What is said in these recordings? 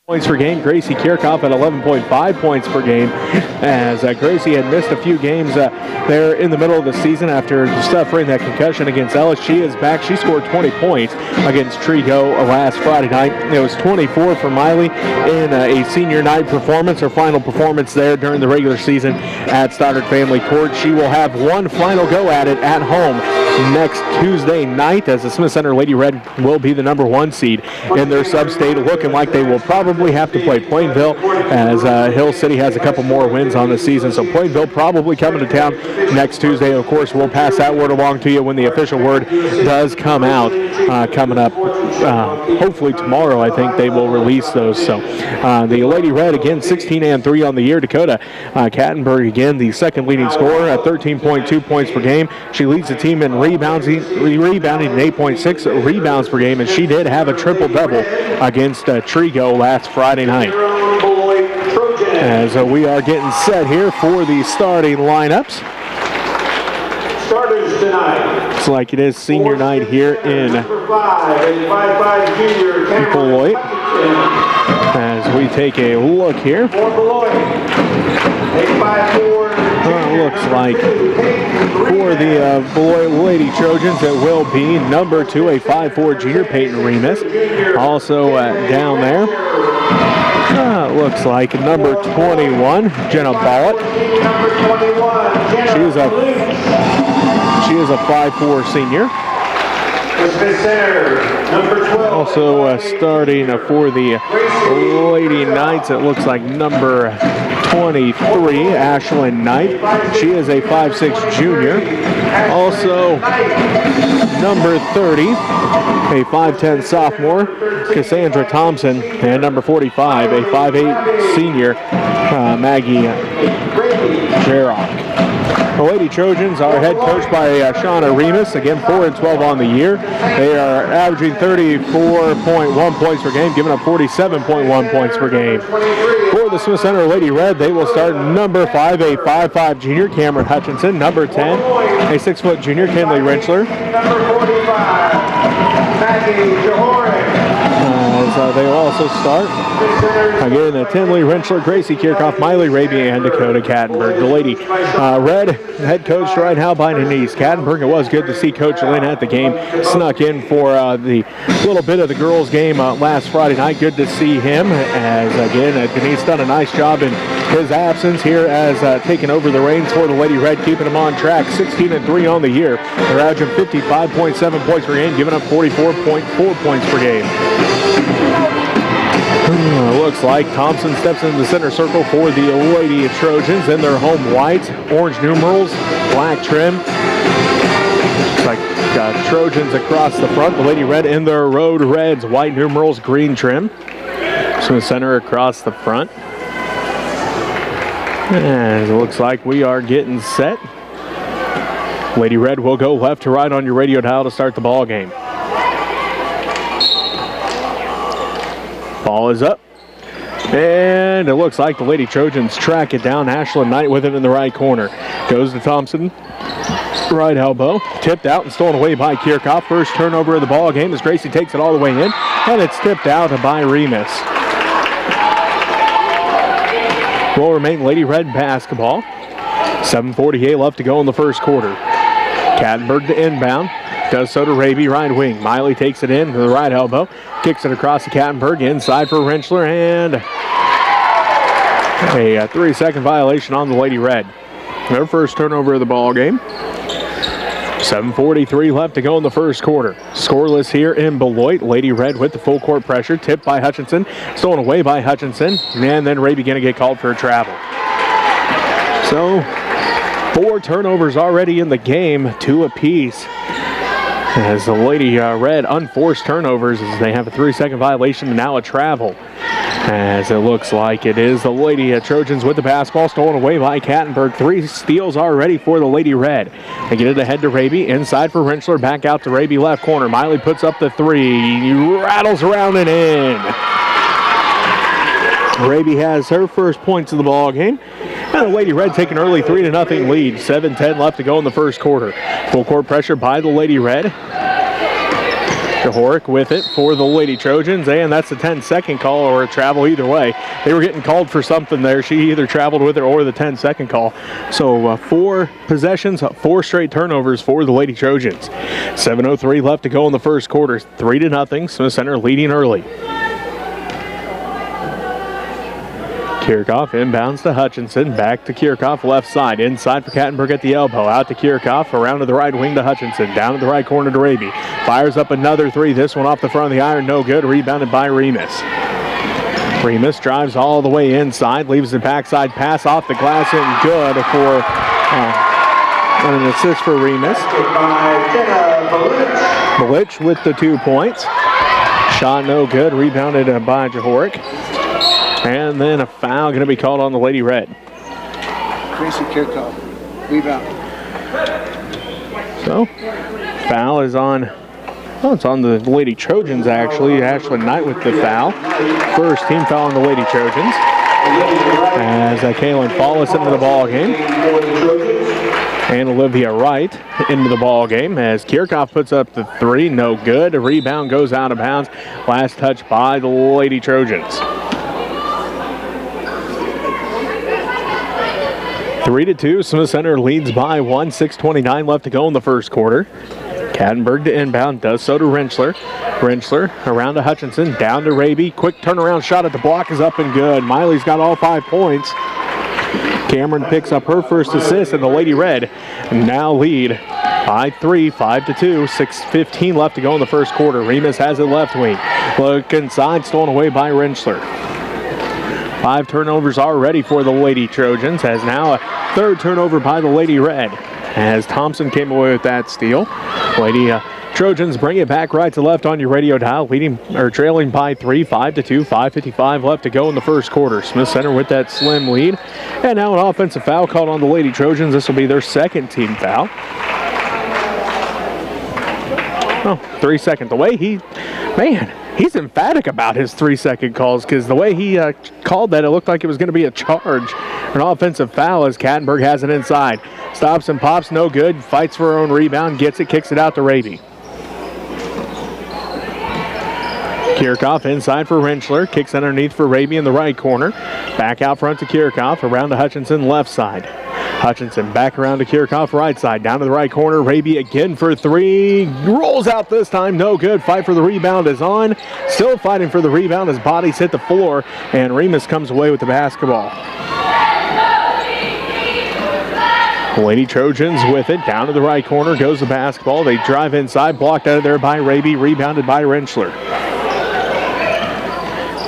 points per game. Gracie Kirchhoff at 11.5 points per game, as Gracie had missed a few games there in the middle of the season after suffering that concussion against Ellis. She is back. She scored 20 points against Trego last Friday night. It was 24 for Miley in a senior night performance, her final performance there during the regular season at Stoddard Family Court. She will have one final go at it at home next Tuesday night, as the Smith Center Lady Red will be the number 1 seed in their sub-state, looking like they will probably have to play Plainville, as Hill City has a couple more wins on the season. So Plainville probably coming to town next Tuesday. Of course, we'll pass that word along to you when the official word does come out. Coming up, hopefully tomorrow, I think they will release those. So the Lady Red, again, 16-3 on the year. Dakota Kattenberg, again, the second leading scorer at 13.2 points per game. She leads the team in rebounding at 8.6 rebounds per game, and she did have a triple-double against Trego last Friday night. As we are getting set here for the starting lineups. Starters tonight. Looks like it is senior night here in Beloit. As we take a look here. Looks like for the Beloit Lady Trojans, it will be number 2, a 5'4" junior, Peyton Remus. Also down there, looks like number 21, Jenna Beloit. She is a 5'4" senior. Also starting for the Lady Knights, it looks like number 23, Ashlyn Knight. She is a 5'6" junior. Also number 30, a 5'10" sophomore, Cassandra Thompson. And number 45, a 5'8" senior, Maggie Jarrock. The Lady Trojans are head coached by Shauna Remus, again 4-12 on the year. They are averaging 34.1 points per game, giving up 47.1 points per game. For the Smith Center Lady Red, they will start number 5, a 5'5" junior, Cameron Hutchinson. Number 10, a 6' junior, Kinley Rentschler. Number 45, Maggie Jahorik. They will also start again Tinley Rentschler, Gracie Kirchhoff, Miley Raby, and Dakota Kattenberg. The Lady Red, head coach right now by Denise Kattenberg. It was good to see Coach Lynn at the game. Snuck in for the little bit of the girls' game last Friday night. Good to see him, as again Denise done a nice job in his absence here, as taking over the reins for the Lady Red, keeping them on track. 16-3 on the year. They're averaging 55.7 points per game, giving up 44.4 points per game. Looks like Thompson steps into the center circle for the Lady Trojans in their home white, orange numerals, black trim. Looks like Trojans across the front. The Lady Red in their road reds, white numerals, green trim. So the center across the front. And it looks like we are getting set. Lady Red will go left to right on your radio dial to start the ball game. Ball is up. And it looks like the Lady Trojans track it down. Ashlyn Knight with it in the right corner. Goes to Thompson. Right elbow. Tipped out and stolen away by Kirchhoff. First turnover of the ball game as Gracie takes it all the way in. And it's tipped out by Remus. Will remain Lady Red basketball. 7:48 left to go in the first quarter. Kattenberg to inbound. Does so to Raby, right wing. Miley takes it in to the right elbow. Kicks it across to Kattenberg. Inside for Rentschler. And a 3-second violation on the Lady Red. Their first turnover of the ball game. 7:43 left to go in the first quarter. Scoreless here in Beloit. Lady Red with the full court pressure. Tipped by Hutchinson. Stolen away by Hutchinson. And then Raby going to get called for a travel. So 4 turnovers already in the game, 2 apiece. As the Lady Red unforced turnovers, as they have a 3-second violation and now a travel. As it looks like it is the Lady Trojans with the basketball, stolen away by Kattenberg. 3 steals already for the Lady Red. They get it ahead to Raby, inside for Rentschler, back out to Raby, left corner. Miley puts up the 3, he rattles around and in. Raby has her first points of the ball game. And the Lady Red take an early 3-0 lead. 7:10 left to go in the first quarter. Full court pressure by the Lady Red. Johoric with it for the Lady Trojans, and that's a 10-second call or a travel either way. They were getting called for something there. She either traveled with it or the 10-second call. So 4 possessions, 4 straight turnovers for the Lady Trojans. 7:03 left to go in the first quarter. 3-0. Smith Center leading early. Kirchhoff inbounds to Hutchinson, back to Kirchhoff, left side, inside for Kattenberg at the elbow, out to Kirchhoff, around to the right wing to Hutchinson, down to the right corner to Raby. Fires up another 3, this one off the front of the iron, no good, rebounded by Remus. Remus drives all the way inside, leaves the backside pass off the glass and good for an assist for Remus. Beloit with the 2 points. Shot no good, rebounded by Johoric. And then a foul going to be called on the Lady Red. Gracie Kirchhoff, rebound. So, foul is on, it's on the Lady Trojans actually. Ashlyn Knight with the foul. First team foul on the Lady Trojans. As Kaylin Follis into the ball game. And Olivia Wright into the ball game as Kirchhoff puts up the 3, no good. A rebound goes out of bounds. Last touch by the Lady Trojans. 3-2, Smith Center leads by 1, 6:29 left to go in the first quarter. Kattenberg to inbound, does so to Rentschler. Rentschler around to Hutchinson, down to Raby. Quick turnaround shot at the block is up and good. Miley's got all 5 points. Cameron picks up her first assist, and the Lady Red now lead by 3, 5-2, 6:15 left to go in the first quarter. Remus has it left wing. Look inside, stolen away by Rentschler. 5 turnovers already for the Lady Trojans, as now a 3rd turnover by the Lady Red, as Thompson came away with that steal. Lady Trojans bring it back right to left on your radio dial, trailing by 3, 5-2, 5:55 left to go in the first quarter. Smith Center with that slim lead, and now an offensive foul called on the Lady Trojans. This will be their 2nd team foul. 3 seconds. The way he's emphatic about his 3-second calls, because the way he called that, it looked like it was going to be a charge. An offensive foul as Kattenberg has it inside. Stops and pops, no good. Fights for her own rebound, gets it, kicks it out to Raby. Kirchhoff inside for Rentschler. Kicks underneath for Raby in the right corner. Back out front to Kirchhoff. Around to Hutchinson, left side. Hutchinson back around to Kirchhoff, right side. Down to the right corner. Raby again for 3. Rolls out this time. No good. Fight for the rebound is on. Still fighting for the rebound as bodies hit the floor. And Remus comes away with the basketball. Lady Trojans with it. Down to the right corner goes the basketball. They drive inside. Blocked out of there by Raby. Rebounded by Rentschler.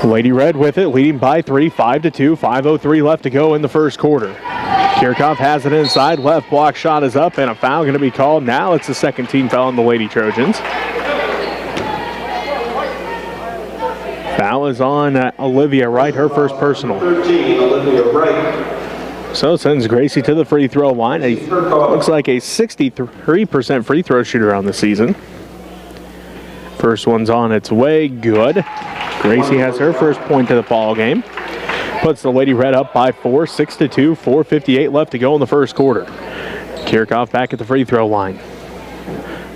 Lady Red with it. Leading by 3. 5-2. 5:03 left to go in the first quarter. Kirchhoff has it inside. Left block shot is up, and a foul going to be called. Now it's the 2nd team foul on the Lady Trojans. Foul is on Olivia Wright, her first personal. 13, Olivia Wright. So sends Gracie to the free throw line. Looks like a 63% free throw shooter on the season. First one's on its way. Good. Gracie has her first point to the ball game. Puts the Lady Red up by 4, 6-2, 4:58 left to go in the first quarter. Kirchhoff back at the free throw line.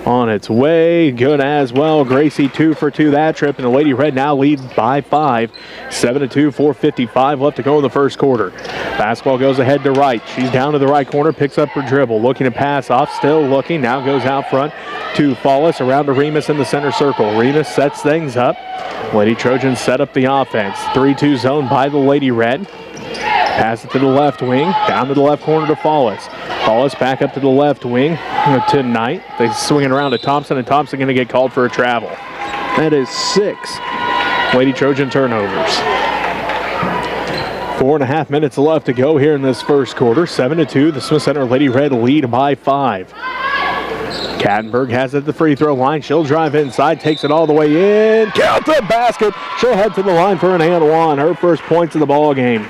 On its way, good as well. Gracie 2 for 2 that trip, and the Lady Red now leads by 5. 7-2, 4:55 left to go in the first quarter. Basketball goes ahead to Wright. She's down to the right corner, picks up her dribble, looking to pass off, still looking, now goes out front to Follis, around to Remus in the center circle. Remus sets things up. Lady Trojans set up the offense. 3-2 zone by the Lady Red. Pass it to the left wing, down to the left corner to Follis. Follis back up to the left wing to Knight. They swing it around to Thompson, and Thompson going to get called for a travel. That is 6 Lady Trojan turnovers. 4.5 minutes left to go here in this first quarter. 7-2, the Smith Center Lady Red lead by 5. Kattenberg has it at the free throw line. She'll drive inside, takes it all the way in. Count the basket. She'll head to the line for an and one. Her first points of the ball game.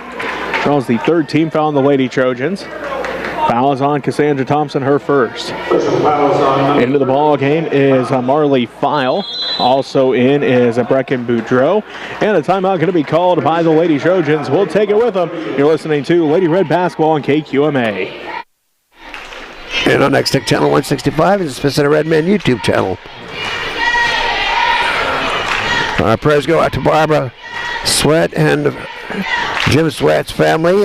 Draws the 3rd team foul on the Lady Trojans. Foul is on Cassandra Thompson, her first. Into the ball game is Marley File. Also in is Brecken Boudreau. And a timeout going to be called by the Lady Trojans. We'll take it with them. You're listening to Lady Red Basketball on KQMA. And on Next Tech Channel 165 is the Smith Center Red Men YouTube channel. Prayers go out to Barbara Sweat and Jim Sweat's family.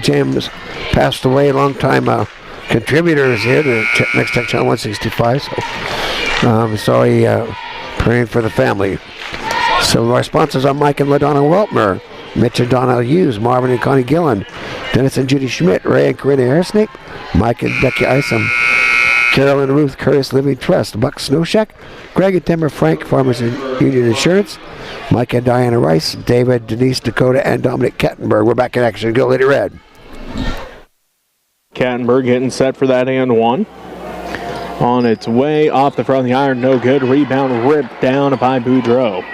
James passed away, a long time contributor is here to Next Tech Channel 165. So sorry, praying for the family. So our sponsors are Mike and LaDonna Weltmer, Mitch and Donna Hughes, Marvin and Connie Gillen, Dennis and Judy Schmidt, Ray and Corinna Airsnake, Mike and Becky Isom, Carol and Ruth Curtis Living Trust, Buck Snowshack, Greg and Timber Frank, Farmers Union Insurance, Mike and Diana Rice, David, Denise, Dakota, and Dominic Kettenberg. We're back in action. Go Lady Red. Kattenberg getting set for that and one. On its way off the front of the iron, no good. Rebound ripped down by Boudreau.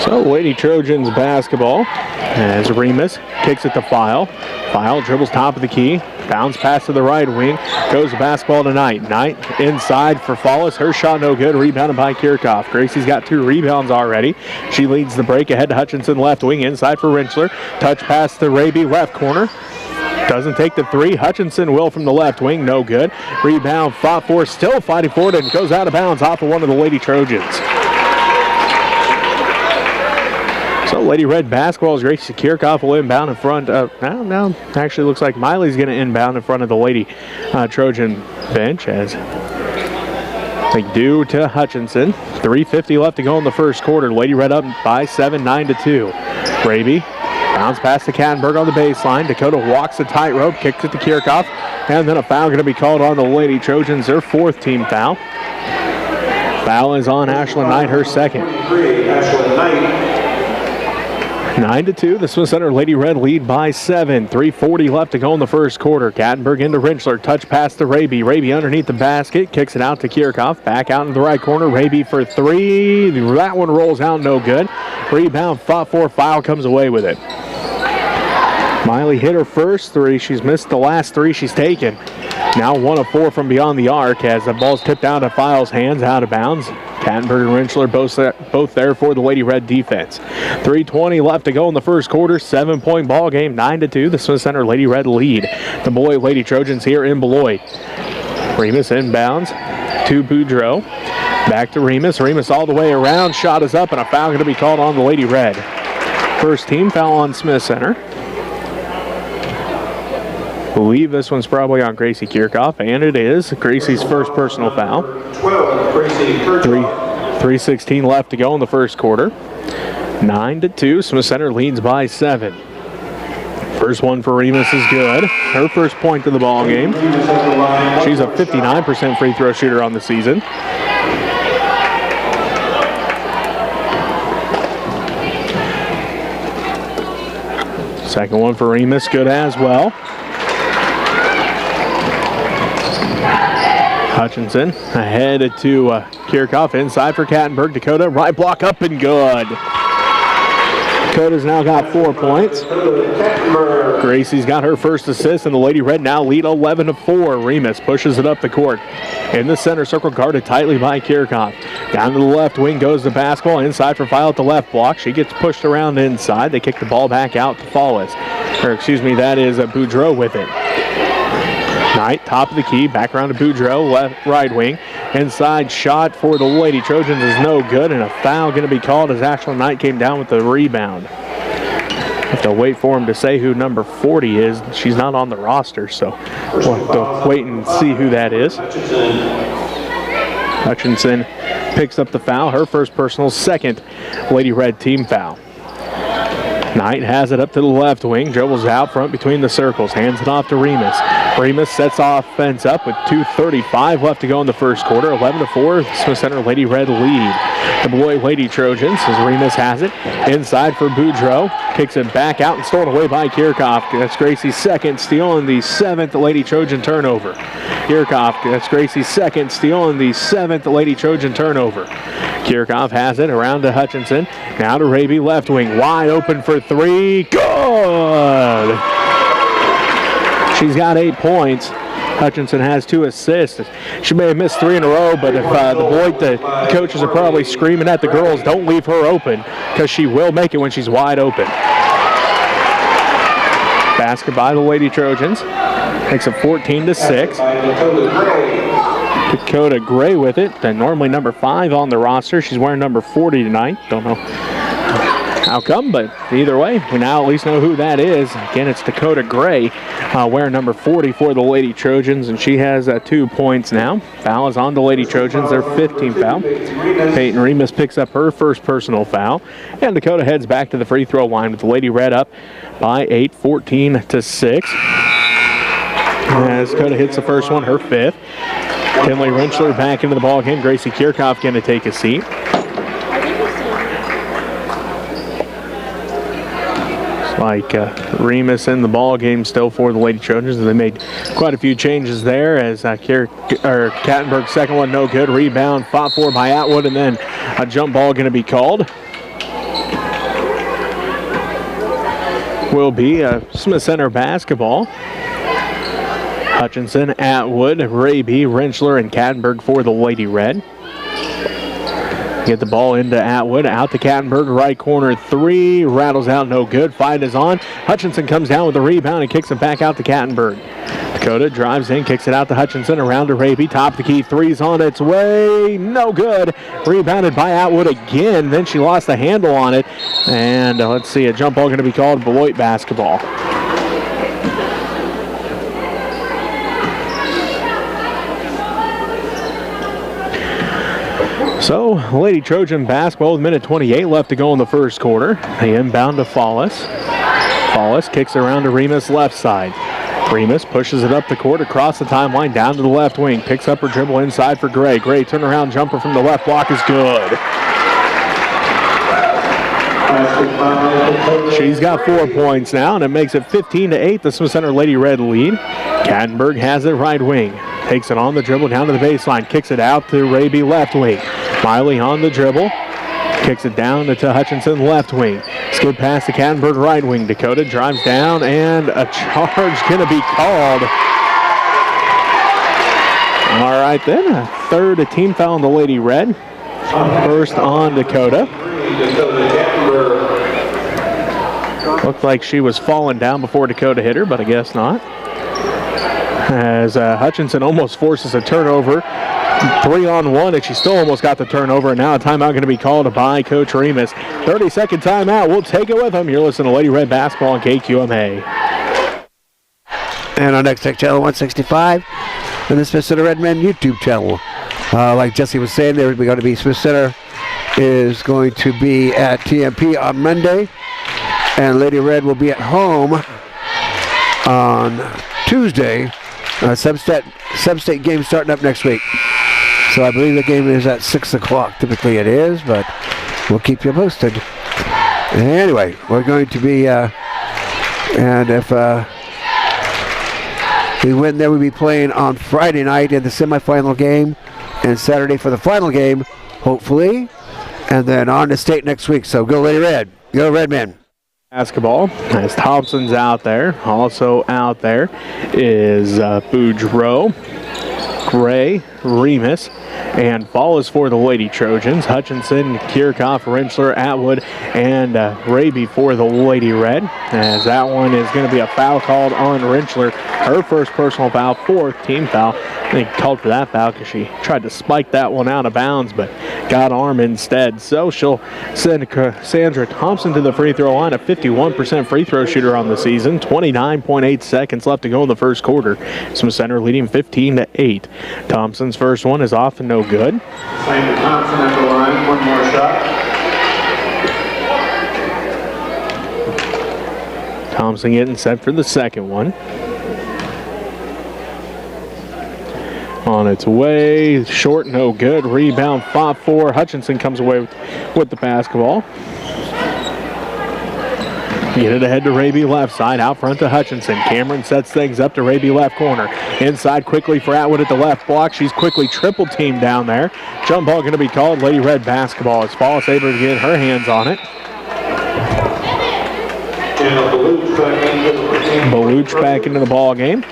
So Lady Trojans basketball as Remus kicks it to File. File dribbles top of the key. Bounce pass to the right wing. Goes the basketball to Knight. Knight inside for Fallis. Her shot no good. Rebounded by Kirchhoff. Gracie's got 2 rebounds already. She leads the break ahead to Hutchinson left wing. Inside for Rinchler. Touch pass to Raby left corner. Doesn't take the 3. Hutchinson will from the left wing. No good. Rebound fought for. Still fighting for it and goes out of bounds off of one of the Lady Trojans. So Lady Red basketball is Gracie Kirchhoff will inbound in front of, now actually looks like Miley's going to inbound in front of the Lady Trojan bench as they do to Hutchinson. 3:50 left to go in the first quarter. Lady Red up by 7, 9-2. Raby bounce pass to Kattenberg on the baseline. Dakota walks the tightrope, kicks it to Kirchhoff, and then a foul going to be called on the Lady Trojans, their 4th team foul. Foul is on Ashlyn Knight, her 2nd. Ashlyn Knight. 9-2, the Smith Center Lady Red lead by 7. 3:40 left to go in the first quarter. Kattenberg into Rinchler, touch pass to Raby. Raby underneath the basket, kicks it out to Kirchhoff. Back out into the right corner, Raby for 3. That one rolls out, no good. Rebound fought for, foul comes away with it. Miley hit her first 3. She's missed the last 3 she's taken. Now 1 of 4 from beyond the arc as the ball's tipped out of Files' hands, out of bounds. Kattenberg and Rinchler both there for the Lady Red defense. 3:20 left to go in the first quarter. 7-point ball game, 9-2. The Smith Center Lady Red lead. The Beloit Lady Trojans here in Beloit. Remus inbounds to Boudreau. Back to Remus. Remus all the way around. Shot is up and a foul going to be called on the Lady Red. First team foul on Smith Center. Believe this one's probably on Gracie Kirchhoff, and it is. Gracie's first personal foul. 12, Gracie Kirchhoff. 3:16 left to go in the first quarter. 9-2, Smith Center leads by 7. First one for Remus is good. Her first point of the ball game. She's a 59% free throw shooter on the season. Second one for Remus, good as well. Hutchinson ahead to Kirchhoff, inside for Kattenberg. Dakota, right block up and good. Dakota's now got 4 points. Gracie's got her first assist, and the Lady Red now lead 11-4. Remus pushes it up the court. In the center circle, guarded tightly by Kirchhoff. Down to the left wing goes the basketball. Inside for File at the left block. She gets pushed around inside. They kick the ball back out to Fallis. That is Boudreau with it. Knight, top of the key, back around to Boudreau, left, right wing. Inside shot for the Lady Trojans is no good, and a foul going to be called as Ashlyn Knight came down with the rebound. Have to wait for him to say who number 40 is. She's not on the roster, so we'll have to wait and see who that is. Hutchinson picks up the foul, her first personal, 2nd Lady Red team foul. Knight has it up to the left wing, dribbles out front between the circles, hands it off to Remus. Remus sets offense up with 2:35 left to go in the first quarter. 11-4, Smith Center Lady Red lead. The Beloit Lady Trojans, as Remus has it, inside for Boudreau, kicks it back out and stolen away by Kirchhoff. That's Gracie's 2nd, stealing the 7th Lady Trojan turnover. Kirchhoff, that's Gracie's 2nd, stealing the 7th Lady Trojan turnover. Kirchhoff has it around to Hutchinson. Now to Raby, left wing, wide open for 3. Good! She's got 8 points. Hutchinson has 2 assists. She may have missed 3 in a row, but if the coaches are probably screaming at the girls, don't leave her open, because she will make it when she's wide open. Basket by the Lady Trojans. Makes it 14-6. By Dakota Gray. Dakota Gray with it. Then normally number 5 on the roster. She's wearing number 40 tonight. Don't know how come, but either way, we now at least know who that is. Again, it's Dakota Gray wearing number 40 for the Lady Trojans, and she has 2 points now. Foul is on the Lady Trojans, their 15th foul. Peyton Remus picks up her first personal foul, and Dakota heads back to the free throw line with the Lady Red up by 8, 14-6. As Dakota hits the first one, her 5th. Kinley Rentschler back into the ball game. Gracie Kirchhoff going to take a seat. Like Remus in the ball game still for the Lady Trojans. They made quite a few changes there as Kattenberg's second one no good. Rebound fought for by Atwood, and then a jump ball going to be called. Will be Smith Center basketball. Hutchinson, Atwood, Raby, Rentschler, and Kattenberg for the Lady Red. Get the ball into Atwood, out to Kattenberg, right corner 3, rattles out, no good. Fight is on. Hutchinson comes down with the rebound and kicks it back out to Kattenberg. Dakota drives in, kicks it out to Hutchinson, around to Raby, top of the key, 3's on its way, no good. Rebounded by Atwood again, then she lost the handle on it. And let's see, a jump ball going to be called Beloit basketball. So, Lady Trojan basketball with minute 28 left to go in the first quarter. They inbound to Fallis. Fallis kicks it around to Remus left side. Remus pushes it up the court across the timeline down to the left wing. Picks up her dribble inside for Gray. Gray turnaround jumper from the left block is good. She's got 4 points now, and it makes it 15-8. The Smith Center Lady Red lead. Kattenberg has it right wing. Takes it on the dribble down to the baseline. Kicks it out to Raby left wing. Miley on the dribble. Kicks it down to Hutchinson left wing. Skid pass to Kattenberg right wing. Dakota drives down, and a charge going to be called. All right then, a third team foul on the Lady Red. First on Dakota. Looked like she was falling down before Dakota hit her, but I guess not. As Hutchinson almost forces a turnover. 3-on-1, and she still almost got the turnover, and now a timeout going to be called by Coach Remus. 30-second timeout. We'll take it with them. You're listening to Lady Red Basketball on KQMA. And our next tech channel 165, and the Smith Center Redmen YouTube channel. Like Jesse was saying, we're going to be Smith Center is going to be at TMP on Monday, and Lady Red will be at home on Tuesday. Sub-state game starting up next week. So I believe the game is at 6 o'clock. Typically it is, but we'll keep you posted. Anyway, we're going to be, and if we win there, we'll be playing on Friday night in the semifinal game, and Saturday for the final game, hopefully, and then on to state next week. So go Lady Red. Go Redmen. Basketball as Thompson's out there. Also out there is Boudreaux, Gray, Remus, and Fallis for the Lady Trojans. Hutchinson, Kirchhoff, Rentschler, Atwood, and Raby for the Lady Red. As that one is going to be a foul called on Rentschler. Her first personal foul, 4th team foul. I think called for that foul because she tried to spike that one out of bounds, but got arm instead. So she'll send Sandra Thompson to the free throw line, a 51% free throw shooter on the season. 29.8 seconds left to go in the first quarter. Smith Center leading 15-8. Thompson's first one is off and no good. Sandra Thompson at the line, one more shot. Thompson getting set for the second one. On its way, short, no good. Rebound, fought for. Hutchinson comes away with the basketball. Get it ahead to Raby left side, out front to Hutchinson. Cameron sets things up to Raby left corner. Inside quickly for Atwood at the left block. She's quickly triple teamed down there. Jump ball going to be called Lady Red basketball as Fallis able to get her hands on it. Beluch back into the ball game.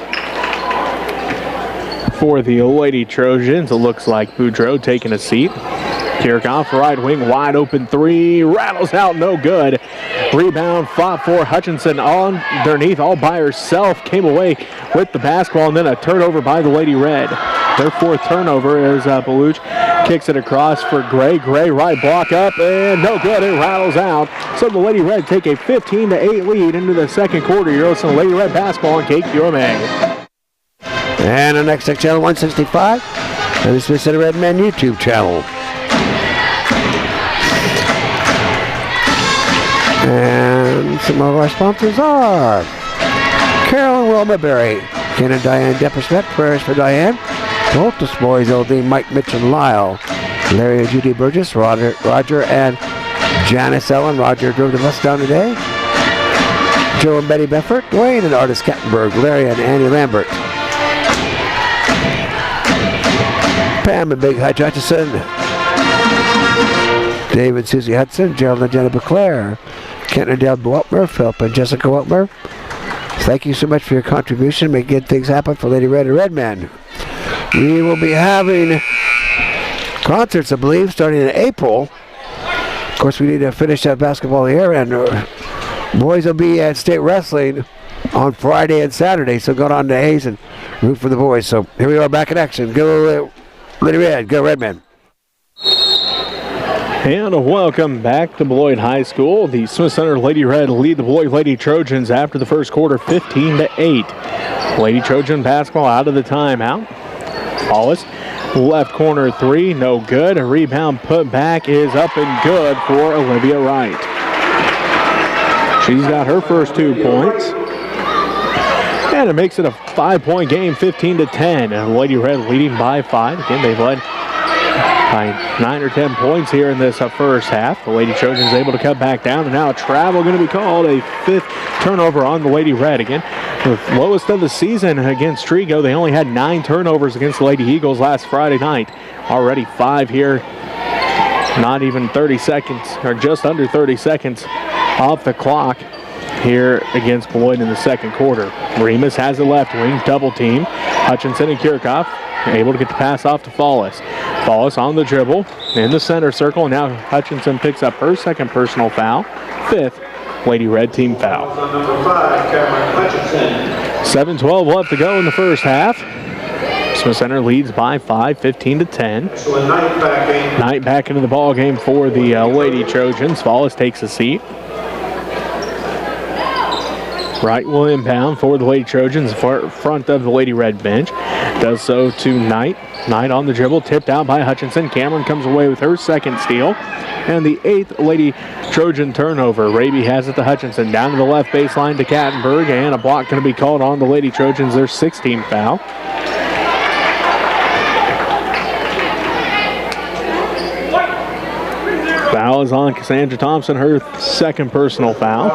For the Lady Trojans, it looks like Boudreaux taking a seat. Kirchhoff, right wing, wide open 3, rattles out, no good. Rebound fought for Hutchinson underneath all by herself. Came away with the basketball, and then a turnover by the Lady Red. Their fourth turnover as Beloit kicks it across for Gray. Gray right block up, and no good. It rattles out. So the Lady Red take a 15-8 lead into the second quarter. You're listening to Lady Red basketball on KQMA. And on Next Tech Channel 165, and the Smith Center Redmen YouTube channel. And some of our sponsors are Carolyn Wilma Berry, Ken and Diane Deppersmet, prayers for Diane. The Holtus Boys, LD, Mike, Mitch, and Lyle. Larry and Judy Burgess, Roger and Janice Ellen. Roger drove the bus down today. Joe and Betty Beffert, Dwayne and Artis Kettenberg, Larry and Annie Lambert. Pam and Big Hutch Hutchison. David, Susie Hudson, Gerald and Jenna Beclaire. Kent and Dale Weltmer, Philip and Jessica Weltmer. Thank you so much for your contribution. Make good things happen for Lady Red and Redman. We will be having concerts, I believe, starting in April. Of course, we need to finish that basketball here, and boys will be at state wrestling on Friday and Saturday, so go down to Hayes and root for the boys. So here we are back in action. Go Lady Red, go Redmen. And welcome back to Beloit High School. The Smith Center Lady Red lead the Beloit Lady Trojans after the first quarter, 15-8. Lady Trojan basketball out of the timeout. Wallace, left corner three, no good. A rebound put back is up and good for Olivia Wright. She's got her first 2 points. And it makes it a 5-point game, 15-10. And Lady Red leading by 5. Again, they've led by 9 or 10 points here in this first half. The Lady Trojans able to cut back down, and now a travel going to be called. A 5th turnover on the Lady Red. Again, the lowest of the season against Trigo. They only had 9 turnovers against the Lady Eagles last Friday night. Already 5 here. Not even 30 seconds, or just under 30 seconds off the clock here against Beloit in the second quarter. Remus has the left wing, double team. Hutchinson and Kirchhoff able to get the pass off to Fallis. Fallis on the dribble in the center circle, and now Hutchinson picks up her second personal foul. 5th Lady Red team foul. Number 5, Cameron Hutchinson. 7:12 left to go in the first half. Smith Center leads by 5, 15-10. So a Knight back into the ball game for the Lady Trojans. Fallis takes a seat. Wright will inbound for the Lady Trojans in front of the Lady Red bench. Does so to Knight. Knight on the dribble, tipped out by Hutchinson. Cameron comes away with her second steal. And the 8th Lady Trojan turnover. Raby has it to Hutchinson. Down to the left baseline to Kattenberg. And a block going to be called on the Lady Trojans. Their 16th foul. Foul is on Cassandra Thompson, her second personal foul.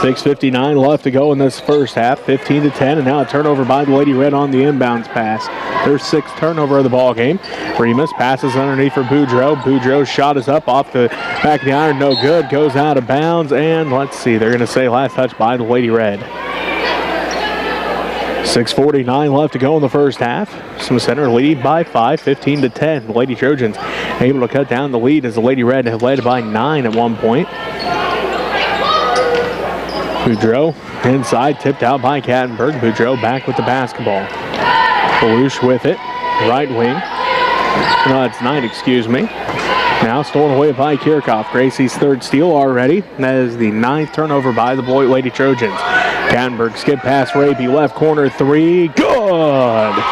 6:59 left to go in this first half, 15-10, and now a turnover by the Lady Red on the inbounds pass. Their 6th turnover of the ball game. Remus passes underneath for Boudreaux. Boudreaux's shot is up off the back of the iron, no good, goes out of bounds, and let's see, they're going to say last touch by the Lady Red. 6:49 left to go in the first half. Smith Center lead by 5, 15-10. The Lady Trojans able to cut down the lead as the Lady Red have led by 9 at one point. Boudreaux inside, tipped out by Kattenberg. Boudreaux back with the basketball. Belush with it, right wing. No, it's Knight, excuse me. Now stolen away by Kirchhoff. Gracie's 3rd steal already. That is the 9th turnover by the Beloit Lady Trojans. Kattenberg skip past Raby, left corner 3, good!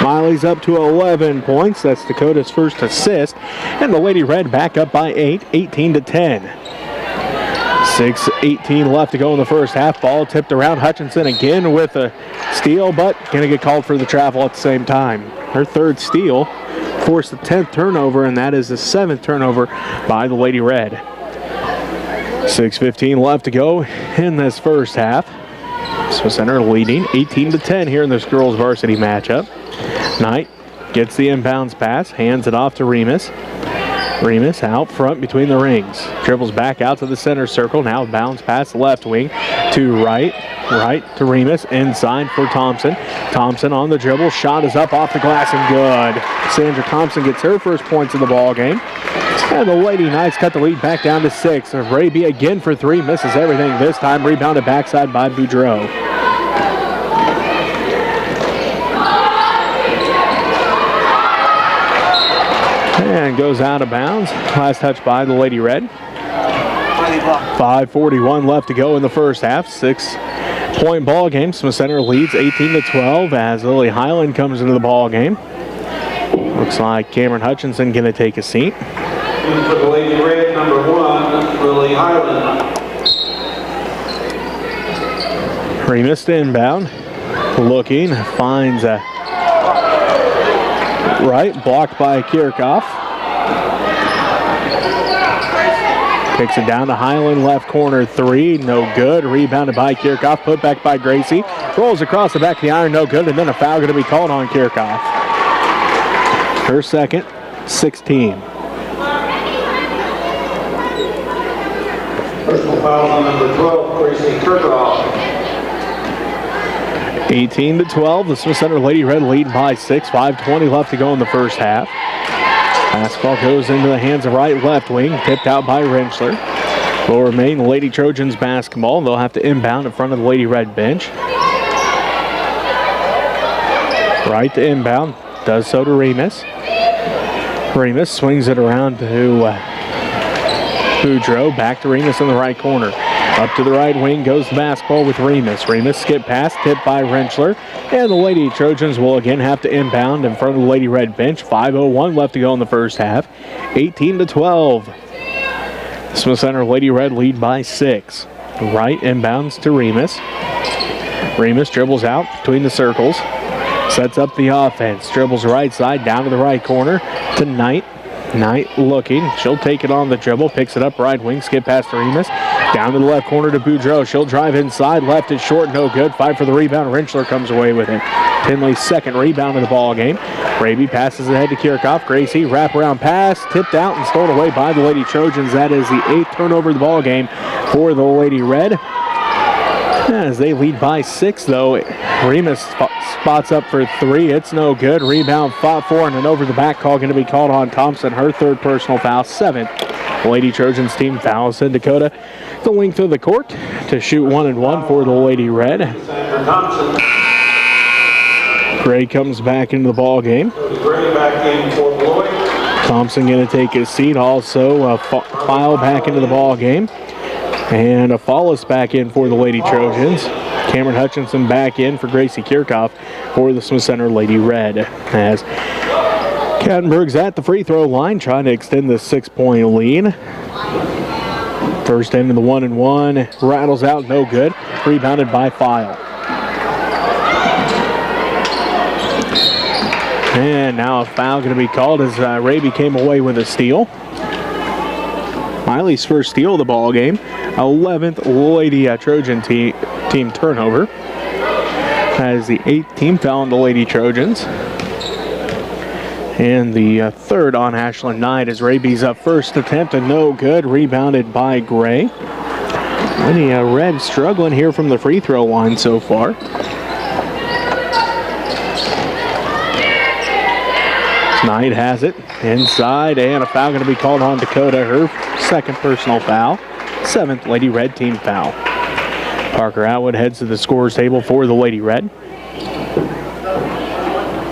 Miley's up to 11 points. That's Dakota's first assist. And the Lady Red back up by 8, 18-10. 6:18 left to go in the first half. Ball tipped around. Hutchinson again with a steal, but going to get called for the travel at the same time. Her 3rd steal forced the 10th turnover, and that is the 7th turnover by the Lady Red. 6:15 left to go in this first half. Smith Center leading 18-10 here in this girls varsity matchup. Knight gets the inbounds pass, hands it off to Remus. Remus out front between the rings. Dribbles back out to the center circle. Now bounce past the left wing to right. Right to Remus. Inside for Thompson. Thompson on the dribble. Shot is up off the glass and good. Sandra Thompson gets her first points of the ball game. And the Lady Knights cut the lead back down to 6. Raby again for 3. Misses everything this time. Rebounded backside by Boudreau. And goes out of bounds. Last touch by the Lady Red. 5:41 left to go in the first half. 6-point ball game. Smith Center leads 18-12 as Lily Highland comes into the ball game. Looks like Cameron Hutchinson going to take a seat. In for the Lady Red, number 1, Lily Highland. Remus to inbound. Looking, finds a right, blocked by Kirchhoff. Kicks it down to Highland, left corner 3, no good. Rebounded by Kirchhoff, put back by Gracie. Rolls across the back of the iron, no good, and then a foul going to be called on Kirchhoff. Her second, 16. Personal foul on number 12, Gracie Kirchhoff. 18-12, the Smith Center Lady Red lead by 6. 5:20 left to go in the first half. Basketball goes into the hands of right left wing, tipped out by Rentschler. Will remain the Lady Trojans basketball. They'll have to inbound in front of the Lady Red bench. Right to inbound, does so to Remus. Remus swings it around to Boudreau, back to Remus in the right corner. Up to the right wing goes the basketball with Remus. Remus skip pass, tipped by Rentschler. And the Lady Trojans will again have to inbound in front of the Lady Red bench. 5:01 left to go in the first half. 18-12. Smith Center Lady Red lead by 6. Right inbounds to Remus. Remus dribbles out between the circles. Sets up the offense. Dribbles right side down to the right corner to Knight. Knight looking. She'll take it on the dribble. Picks it up right wing. Skip past to Remus. Down to the left corner to Boudreau. She'll drive inside. Left is short. No good. Fight for the rebound. Rentschler comes away with it. Tinley's second rebound of the ball game. Raby passes ahead to Kirchhoff. Gracie wraparound pass. Tipped out and stolen away by the Lady Trojans. That is the 8th turnover of the ball game for the Lady Red. As they lead by 6, though, Remus spots up for 3. It's no good. Rebound fought for, and an over-the-back call going to be called on Thompson. Her third personal foul, 7th. Lady Trojans team foul. Send Dakota the length of the court to shoot 1 and 1 for the Lady Red. Gray comes back into the ball game. Gray back in for Beloit. Thompson going to take his seat. Also, a foul back into the ball game. And a foul is back in for the Lady Trojans. Cameron Hutchinson back in for Gracie Kirchhoff for the Smith Center Lady Red. As Kattenberg's at the free throw line trying to extend the 6-point lead. First end of the 1 and 1. Rattles out, no good. Rebounded by File. And now a foul going to be called as Raby came away with a steal. Miley's first steal of the ball game. 11th Lady Trojan team turnover. That is the 8th team foul on the Lady Trojans. And the third on Ashland Knight as Raby's first attempt and no good. Rebounded by Gray. Lady Red struggling here from the free throw line so far. Knight has it inside, and a foul going to be called on Dakota. Her second personal foul. 7th Lady Red team foul. Parker Atwood heads to the scorer's table for the Lady Red.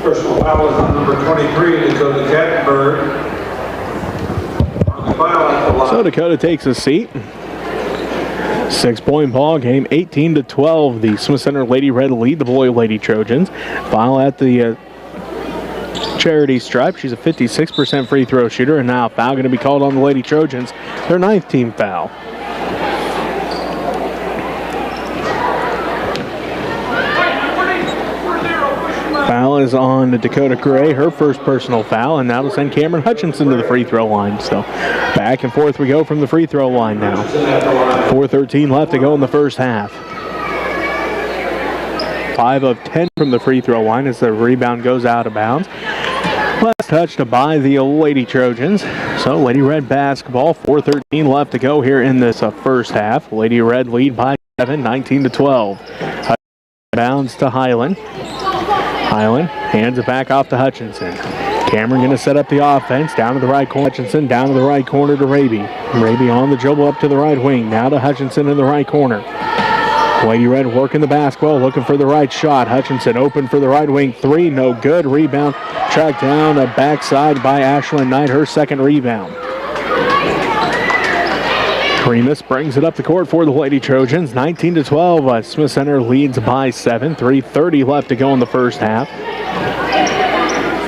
Personal foul is on number 23, Dakota Kattenberg. On the foul at the line. So Dakota takes a seat. 6-point ball game, 18-12. The Smith Center Lady Red lead the Beloit Lady Trojans. Foul at the charity stripe. She's a 56% free throw shooter, and now a foul going to be called on the Lady Trojans. Their 9th team foul. Foul is on Dakota Gray, her first personal foul, and that'll send Cameron Hutchinson to the free throw line. So back and forth we go from the free throw line now. 4:13 left to go in the first half. 5 of 10 from the free throw line as the rebound goes out of bounds. Last touched by the Lady Trojans. So Lady Red basketball, 4:13 left to go here in this first half. Lady Red lead by 7, 19-12. Bounds to Highland. Highland hands it back off to Hutchinson. Cameron going to set up the offense. Down to the right corner. Hutchinson down to the right corner to Raby. Raby on the dribble up to the right wing. Now to Hutchinson in the right corner. Lady Red working the basketball, looking for the right shot. Hutchinson open for the right wing. 3, no good. Rebound tracked down a backside by Ashlyn Knight. Her second rebound. Remus brings it up the court for the Lady Trojans. 19-12. Smith Center leads by 7. 3:30 left to go in the first half.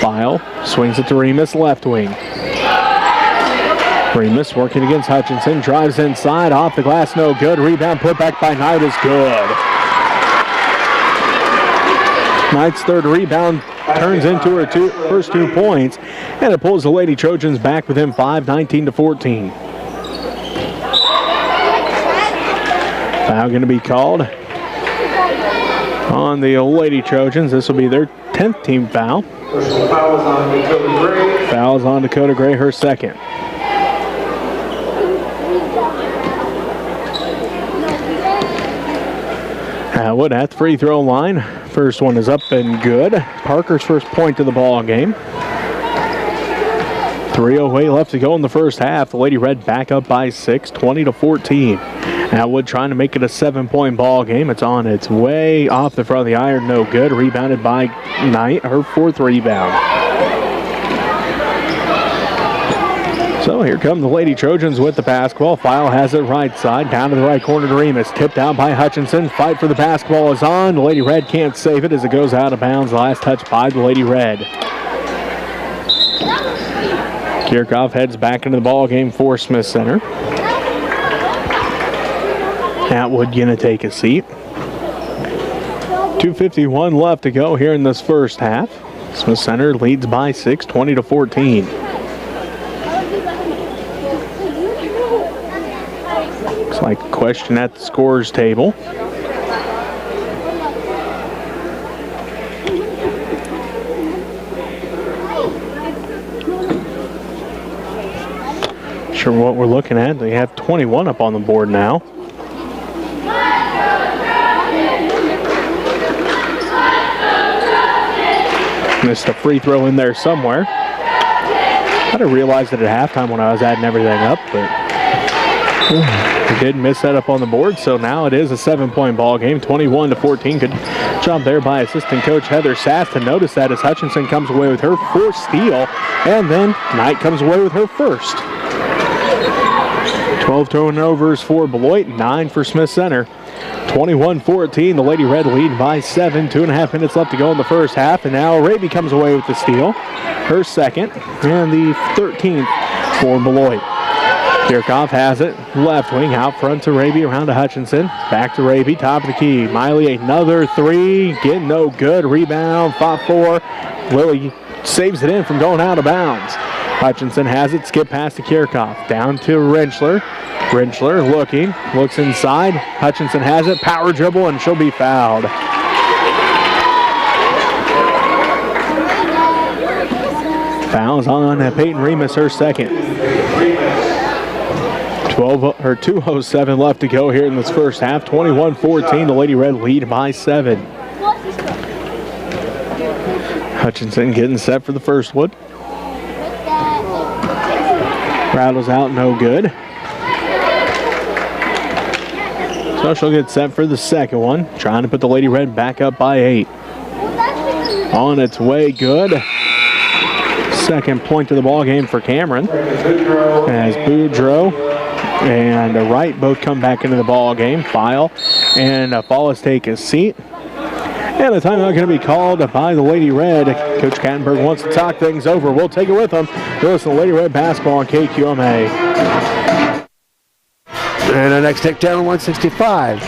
File swings it to Remus, left wing. Remus working against Hutchinson, drives inside, off the glass, no good. Rebound put back by Knight is good. Knight's third rebound turns into her first 2 points, and it pulls the Lady Trojans back within 5, 19-14. Foul going to be called on the Lady Trojans. This will be their 10th team foul. Foul is on Dakota Gray. Foul is on Dakota Gray, her second. Atwood at the free throw line. First one is up and good. Parker's first point to the ball game. 3:08 left to go in the first half. The Lady Red back up by 6, 20-14. Atwood trying to make it a 7-point ball game. It's on its way off the front of the iron, no good. Rebounded by Knight, her 4th rebound. So here come the Lady Trojans with the basketball. File has it right side, down to the right corner to Remus. Tipped out by Hutchinson. Fight for the basketball is on. The Lady Red can't save it as it goes out of bounds. Last touch by the Lady Red. Kirchhoff heads back into the ball game for Smith Center. Atwood gonna take a seat. 2:51 left to go here in this first half. Smith Center leads by 6, 20-14. Looks like a question at the scorers table. Sure what we're looking at. They have 21 up on the board now. Missed a free throw in there somewhere. I had to realize that at halftime when I was adding everything up, but we did miss that up on the board, so now it is a 7-point ball game, 21-14. Good job there by assistant coach Heather Sass to notice that as Hutchinson comes away with her 4th steal, and then Knight comes away with her 1st. 12 turnovers for Beloit, 9 for Smith Center. 21-14, the Lady Red lead by 7. 2.5 minutes left to go in the first half, and now Raby comes away with the steal. Her second, and the 13th for Beloit. Kirchhoff has it, left wing, out front to Raby, around to Hutchinson. Back to Raby, top of the key. Miley, another 3, getting no good. Rebound, fought for. Lily saves it in from going out of bounds. Hutchinson has it, skip pass to Kirchhoff. Down to Rentschler. Rentschler looks inside. Hutchinson has it, power dribble, and she'll be fouled. Fouls on Peyton Remus, her second. 2:07 left to go here in this first half. 21-14, the Lady Red lead by 7. Hutchinson getting set for the first one. Rattles out, no good. So she'll get set for the second one. Trying to put the Lady Red back up by 8. On its way, good. Second point to the ball game for Cameron. As Boudreaux and Wright both come back into the ball game. File and Fallis take a seat. And a timeout going to be called by the Lady Red. Coach Kattenberg wants to talk things over. We'll take it with them. You're listening to Lady Red basketball on KQMA. And our next take down 165.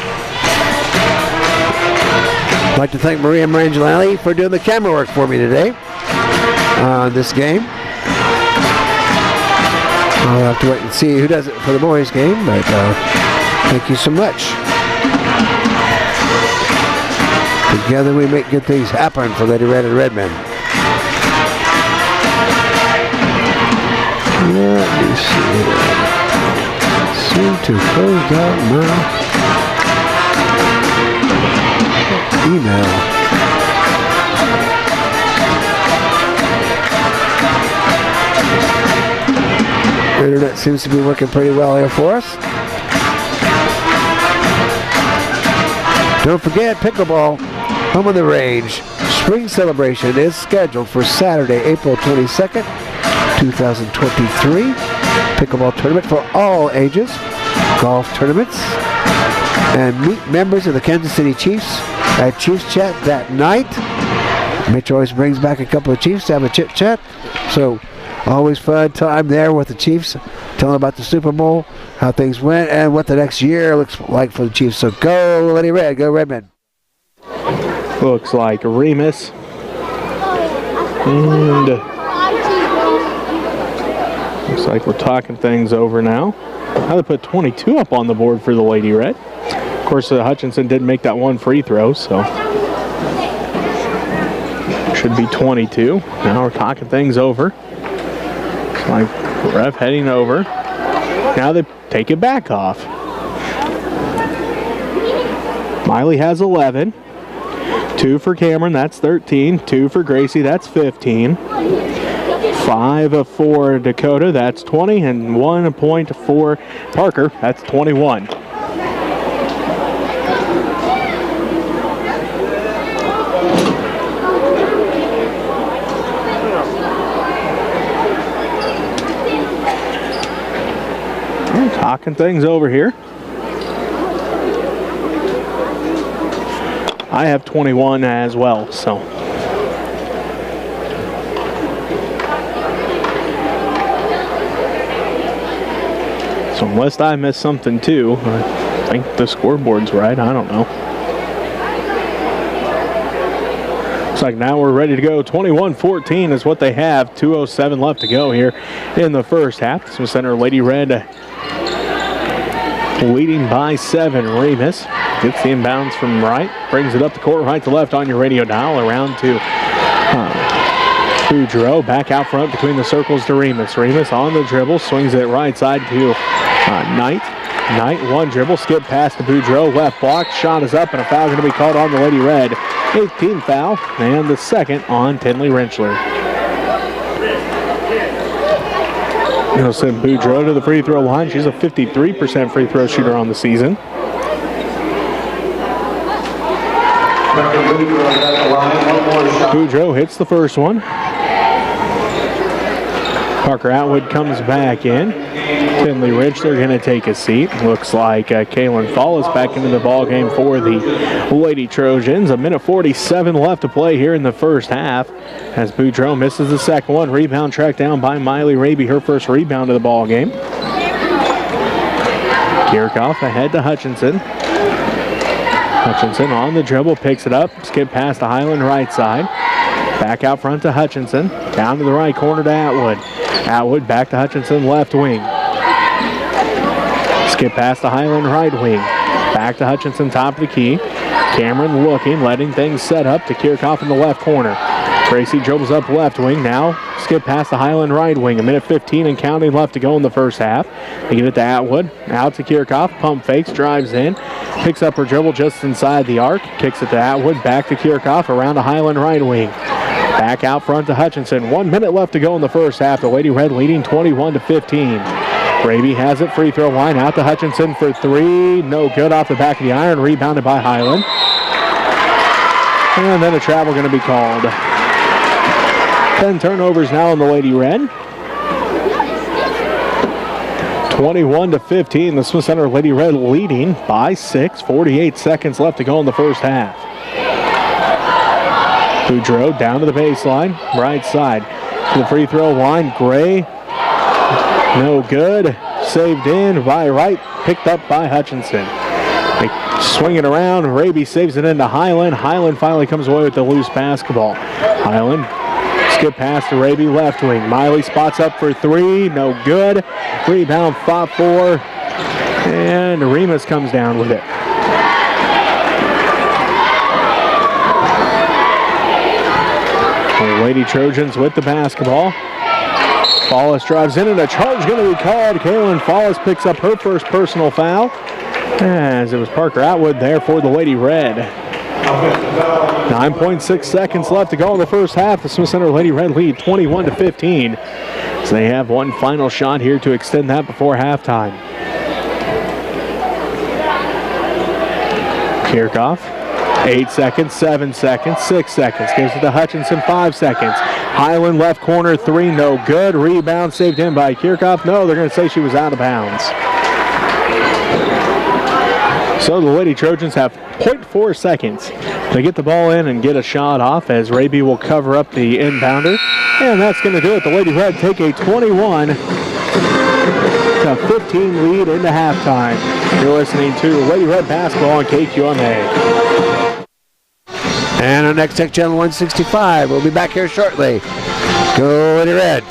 I'd like to thank Maria Marangellani for doing the camera work for me today on this game. I'll have to wait and see who does it for the boys game, but thank you so much. Together we make good things happen for Lady Red and Redmond. Yeah, me see here. Seem to close out my email. The internet seems to be working pretty well here for us. Don't forget, pickleball, Home of the Range. Spring celebration is scheduled for Saturday, April 22nd, 2023. Pickleball tournament for all ages. Golf tournaments. And meet members of the Kansas City Chiefs at Chiefs Chat that night. Mitch always brings back a couple of Chiefs to have a chit chat. So always fun time there with the Chiefs, telling about the Super Bowl, how things went, and what the next year looks like for the Chiefs. So go Lady Red, go Redmen. Looks like Remus. And looks like we're talking things over now. Now they put 22 up on the board for the Lady Red. Of course, Hutchinson did make that one free throw, so should be 22. Now we're talking things over. Like ref heading over. Now they take it back off. Miley has 11. 2 for Cameron, that's 13. 2 for Gracie, that's 15. 5 for Dakota, that's 20. And 1 point for Parker, that's 21. Talking things over here. I have 21 as well, so. So unless I missed something too, I think the scoreboard's right, I don't know. Looks like now we're ready to go. 21-14 is what they have. 2:07 left to go here in the first half. Smith Center Lady Red leading by 7. Remus gets the inbounds from right, brings it up the court, right to left on your radio dial, around to Boudreaux, back out front between the circles to Remus. Remus on the dribble, swings it right side to Knight. Knight, one dribble, skip past to Boudreaux, left block, shot is up, and a foul going to be called on the Lady Red. 18th foul, and the second on Tinley Rentschler. You'll send Boudreaux to the free throw line. She's a 53% free throw shooter on the season. Boudreaux hits the first one. Parker Atwood comes back in. Tinley Rentschler going to take a seat. Looks like Kaylin Fall is back into the ball game for the Lady Trojans. 1:47 left to play here in the first half as Boudreaux misses the second one. Rebound tracked down by Miley Raby, her first rebound of the ball game. Kirchhoff ahead to Hutchinson. Hutchinson on the dribble, picks it up, skip past the Highland right side. Back out front to Hutchinson. Down to the right corner to Atwood. Atwood back to Hutchinson, left wing. Skip past the Highland right wing. Back to Hutchinson, top of the key. Cameron looking, letting things set up to Kirchhoff in the left corner. Tracy dribbles up left wing. Now skip past the Highland right wing. 1:15 and counting left to go in the first half. They get it to Atwood. Out to Kirchhoff. Pump fakes, drives in. Picks up her dribble just inside the arc. Kicks it to Atwood. Back to Kirchhoff around the Highland right wing. Back out front to Hutchinson. 1 minute left to go in the first half. The Lady Red leading 21-15. Raby has it, free throw line, out to Hutchinson for 3. No good, off the back of the iron, rebounded by Highland. And then a travel going to be called. 10 turnovers now on the Lady Red. 21-15, the Smith Center Lady Red leading by 6. 48 seconds left to go in the first half. Boudreaux down to the baseline, right side to the free throw line. Gray, no good. Saved in by Wright, picked up by Hutchinson. They swing it around. Raby saves it into Highland. Highland finally comes away with the loose basketball. Highland skip past to Raby, left wing. Miley spots up for 3, no good. Rebound fought for, and Remus comes down with it. The Lady Trojans with the basketball. Fallis drives in and a charge going to be called. Kaylin Fallis picks up her first personal foul, as it was Parker Atwood there for the Lady Red. 9.6 seconds left to go in the first half. The Smith Center Lady Red lead 21-15. So they have one final shot here to extend that before halftime. Kirchhoff, 8 seconds, 7 seconds, 6 seconds. Gives it to Hutchinson, 5 seconds. Highland left corner, 3, no good. Rebound saved in by Kirchhoff. No, they're going to say she was out of bounds. So the Lady Trojans have 0.4 seconds to get the ball in and get a shot off, as Raby will cover up the inbounder. And that's going to do it. The Lady Red take a 21-15 lead into halftime. You're listening to Lady Red Basketball on KQMA. And on Next Tech Channel 165. We'll be back here shortly. Go Lady Red.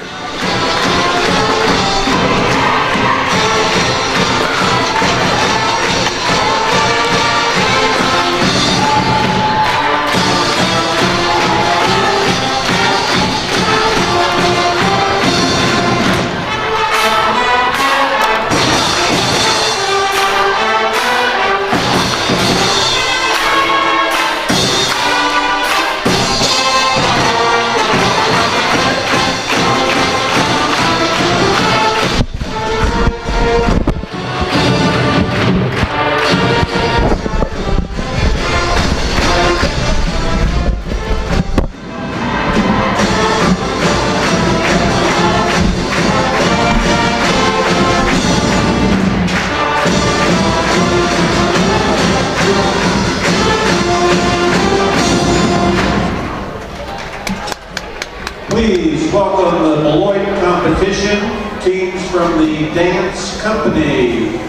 Please welcome the Beloit competition, teams from the dance company.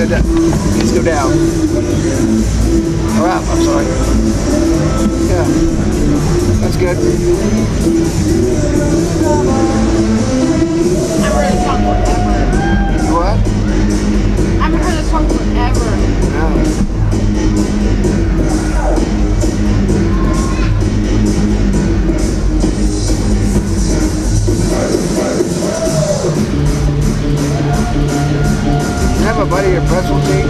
Let's go down. Rap, I'm sorry. Yeah. That's good. I've heard this song forever. What? I haven't heard this song forever. No. Have a buddy at pretzel team.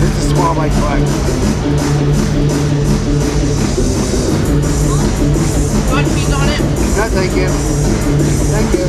This is small like flag. Want cheese on it? No, thank you. Thank you.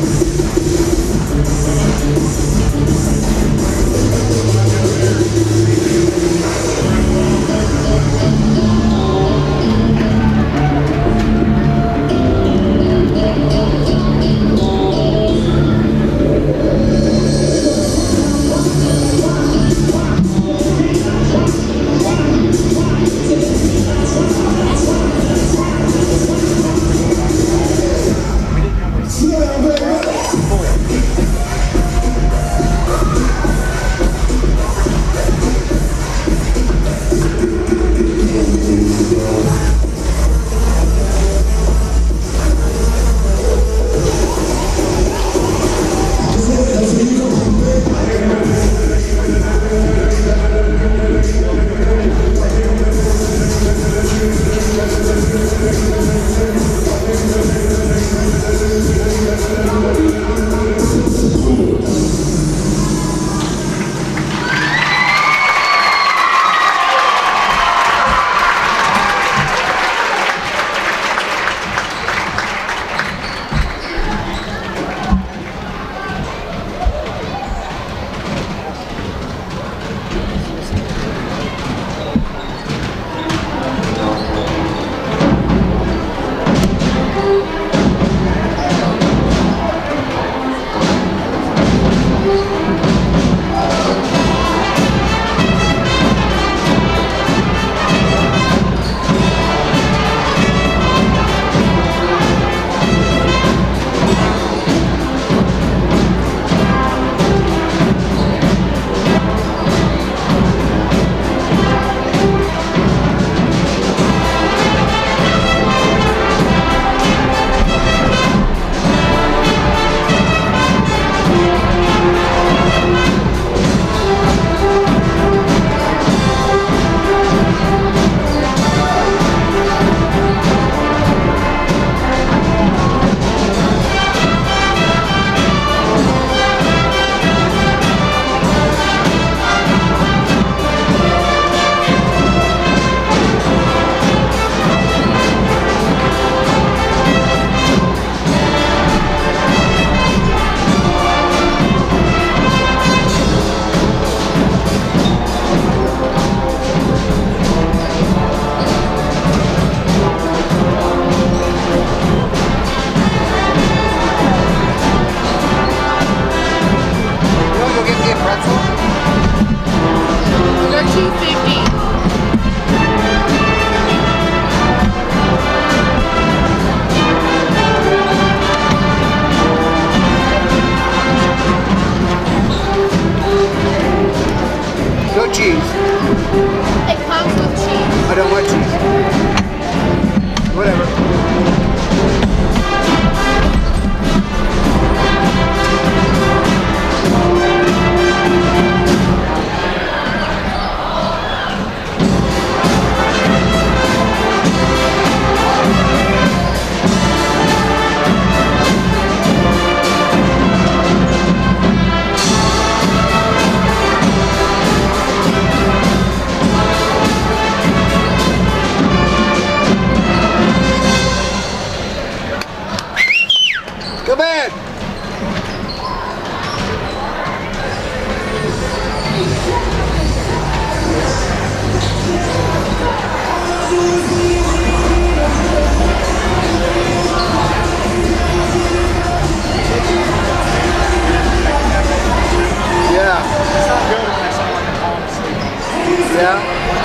Yeah,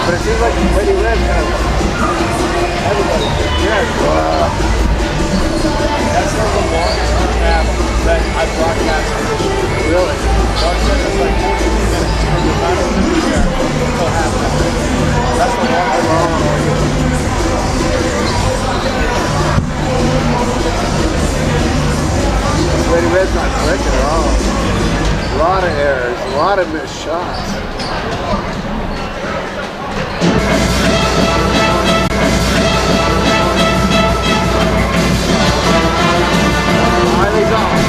but it seems like Lady Red kind of everybody. Yeah. Wow. That's not the longest recap that I've broadcasted this year. Really? Doug said it's like 14 minutes from the time of the Look at all. A lot of errors, a lot of missed shots. Riley's off.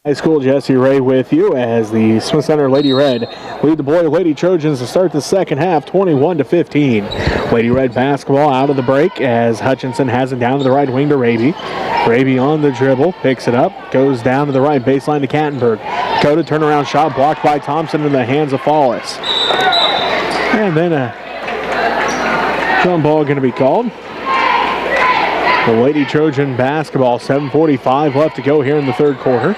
High School, Jesse Ray with you as the Smith Center Lady Red lead the Beloit Lady Trojans to start the second half 21-15. Lady Red basketball out of the break as Hutchinson has it down to the right wing to Raby. Raby on the dribble, picks it up, goes down to the right baseline to Kattenberg. Dakota turnaround shot blocked by Thompson in the hands of Fallis. And then a jump ball going to be called. The Lady Trojan basketball, 7:45 left to go here in the third quarter.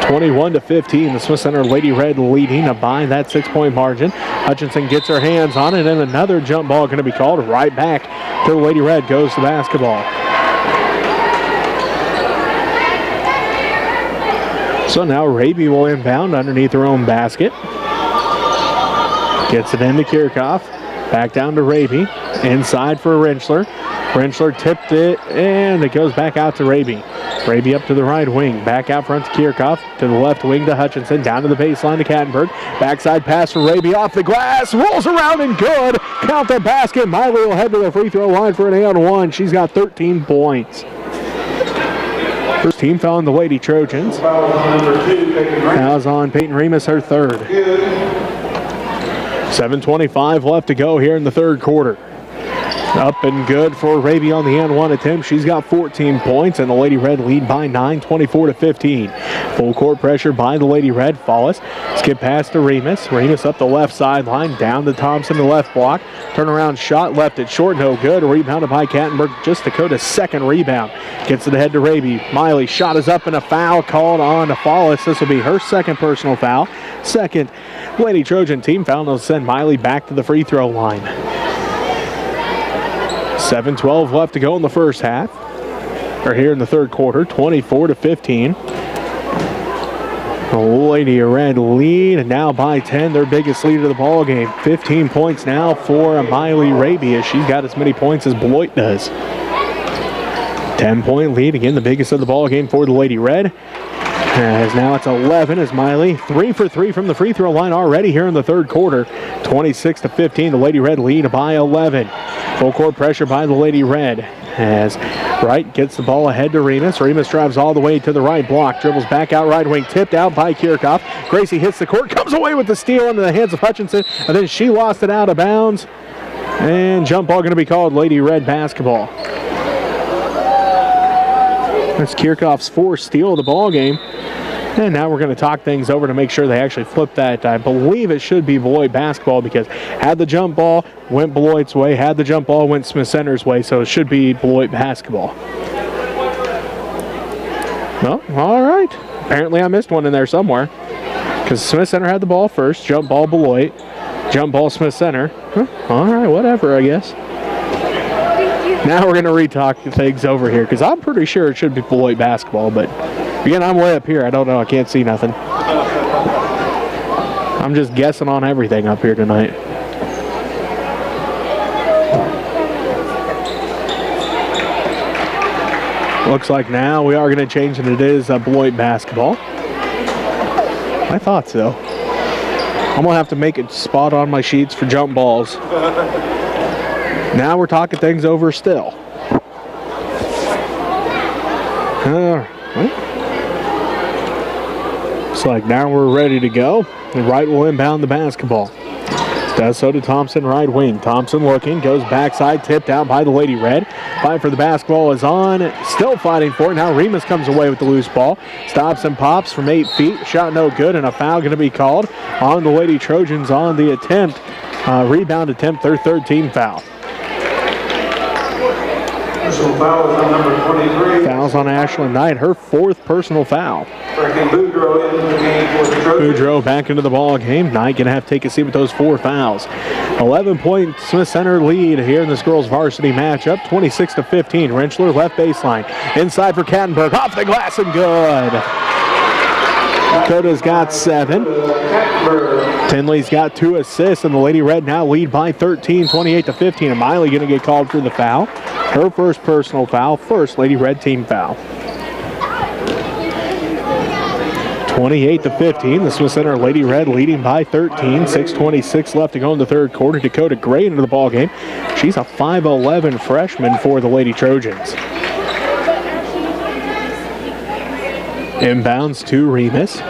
21-15, the Smith Center Lady Red leading by that 6-point margin. Hutchinson gets her hands on it, and another jump ball going to be called right back to the Lady Red. Goes the basketball. So now Raby will inbound underneath her own basket. Gets it into Kirchhoff. Back down to Raby. Inside for Rentschler. Rentschler tipped it, and it goes back out to Raby. Raby up to the right wing. Back out front to Kirchhoff. To the left wing to Hutchinson. Down to the baseline to Kattenberg. Backside pass for Raby off the glass. Rolls around and good. Count the basket. Miley will head to the free throw line for an 8-on-1. She's got 13 points. First team foul on the Lady Trojans. Fouls on Peyton Remus, her third. 7:25 left to go here in the third quarter. Up and good for Raby on the N1 attempt. She's got 14 points, and the Lady Red lead by 9, 24-15. Full court pressure by the Lady Red. Follis. Skip pass to Remus. Remus up the left sideline, down to Thompson, the left block. Turnaround shot, left it short, no good. Rebounded by Kattenberg. Just Dakota's second rebound. Gets it ahead to Raby. Miley, shot is up and a foul called on to Follis. This will be her second personal foul. Second Lady Trojan team foul, and they'll send Miley back to the free throw line. 7:12 left to go in the first half. Or here in the third quarter, 24-15. The Lady Red lead, and now by 10, their biggest lead of the ball game. 15 points now for Miley Raby, as she's got as many points as Beloit does. 10-point lead, again the biggest of the ball game for the Lady Red. As now it's 11 as Miley 3 for 3 from the free throw line already here in the third quarter. 26-15, the Lady Red lead by 11. Full court pressure by the Lady Red as Wright gets the ball ahead to Remus. Remus drives all the way to the right block, dribbles back out right wing, tipped out by Kirchhoff. Gracie hits the court, comes away with the steal into the hands of Hutchinson, and then she lost it out of bounds. And jump ball going to be called Lady Red basketball. That's Kirchhoff's fourth steal of the ball game. And now we're going to talk things over to make sure they actually flip that. I believe it should be Beloit basketball, because had the jump ball went Beloit's way, had the jump ball went Smith Center's way, so it should be Beloit basketball. Well, all right. Apparently I missed one in there somewhere, because Smith Center had the ball first, jump ball Beloit, jump ball Smith Center. All right, whatever, I guess. Now we're going to re-talk things over here, because I'm pretty sure it should be Beloit basketball, but again, I'm way up here. I don't know. I can't see nothing. I'm just guessing on everything up here tonight. Looks like now we are going to change, and it is Beloit basketball. I thought so. I'm going to have to make a spot on my sheets for jump balls. Now we're talking things over still. Looks like now we're ready to go. And Wright will inbound the basketball. Does so to Thompson, right wing. Thompson looking, goes backside, tipped out by the Lady Red. Fight for the basketball is on, still fighting for it. Now Remus comes away with the loose ball. Stops and pops from 8 feet. Shot no good, and a foul going to be called on the Lady Trojans on the attempt. Rebound attempt, their third team foul. Personal foul on number 23. Fouls on Ashlyn Knight, her fourth personal foul. Bringing Boudreaux into the game for the Trojans. Boudreaux back into the ball game. Knight going to have to take a seat with those 4 fouls. 11-point Smith Center lead here in this girls varsity matchup. 26-15. Rentschler left baseline. Inside for Kattenberg. Off the glass and good. Dakota's got 7. Tinley's got 2 assists, and the Lady Red now lead by 13, 28-15. And Miley going to get called for the foul. Her first personal foul, first Lady Red team foul. 28-15, the Smith Center Lady Red leading by 13. 6:26 left to go in the third quarter. Dakota Gray into the ball game. She's a 5'11 freshman for the Lady Trojans. Inbounds to Remus.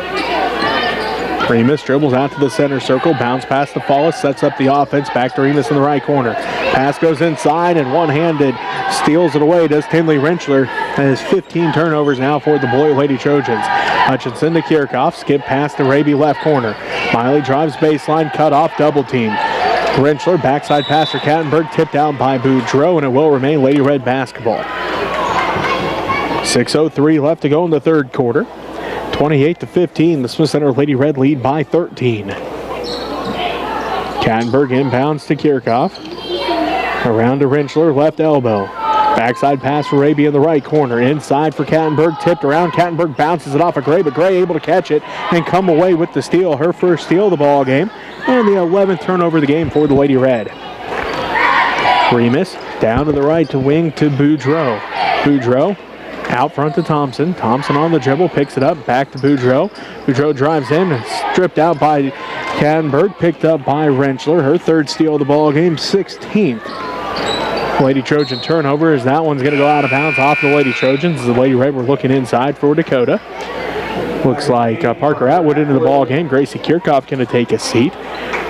Remus dribbles out to the center circle, bounce past the Follis, sets up the offense, back to Remus in the right corner. Pass goes inside, and one-handed steals it away, does Tinley Rentschler. And has 15 turnovers now for the Beloit Lady Trojans. Hutchinson to Kirchhoff, skip past the Raby left corner. Miley drives baseline, cut off, double team. Rentschler, backside pass for Kattenberg, tipped out by Boudreaux, and it will remain Lady Red basketball. 6:03 left to go in the third quarter. 28-15, the Smith Center Lady Red lead by 13. Kattenberg inbounds to Kirchhoff. Around to Rentschler, left elbow. Backside pass for Raby in the right corner. Inside for Kattenberg, tipped around. Kattenberg bounces it off of Gray, but Gray able to catch it and come away with the steal. Her first steal of the ball game, and the 11th turnover of the game for the Lady Red. Remus down to the right to wing to Boudreaux. Boudreaux out front to Thompson. Thompson on the dribble, picks it up, back to Boudreaux. Boudreaux drives in, stripped out by Kattenberg, picked up by Rentschler. Her third steal of the ball game, 16th. Lady Trojan turnover, as that one's going to go out of bounds off the Lady Trojans. The Lady Red were looking inside for Dakota. Looks like Parker Atwood into the ball game. Gracie Kirchhoff going to take a seat.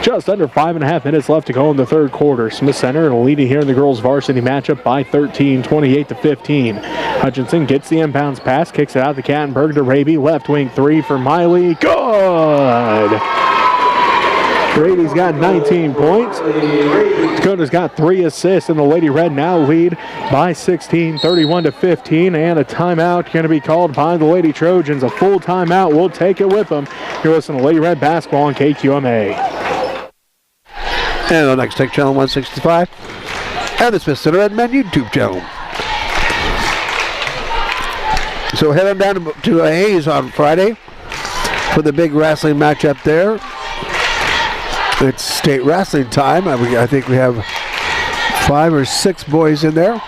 Just under 5.5 minutes left to go in the third quarter. Smith Center leading here in the girls varsity matchup by 13, 28-15. Hutchinson gets the inbounds pass, kicks it out to Kattenberg to Raby. Left wing three for Miley. Good! Brady's got 19 points. Dakota's got 3 assists, and the Lady Red now lead by 16, 31-15. And a timeout going to be called by the Lady Trojans. A full timeout. We'll take it with them. You're listening to Lady Red basketball on KQMA. And on Next Tech Channel 165 and the Smith Center Redman YouTube channel. So head on down to Hayes on Friday for the big wrestling matchup there. It's state wrestling time. I think we have 5 or 6 boys in there.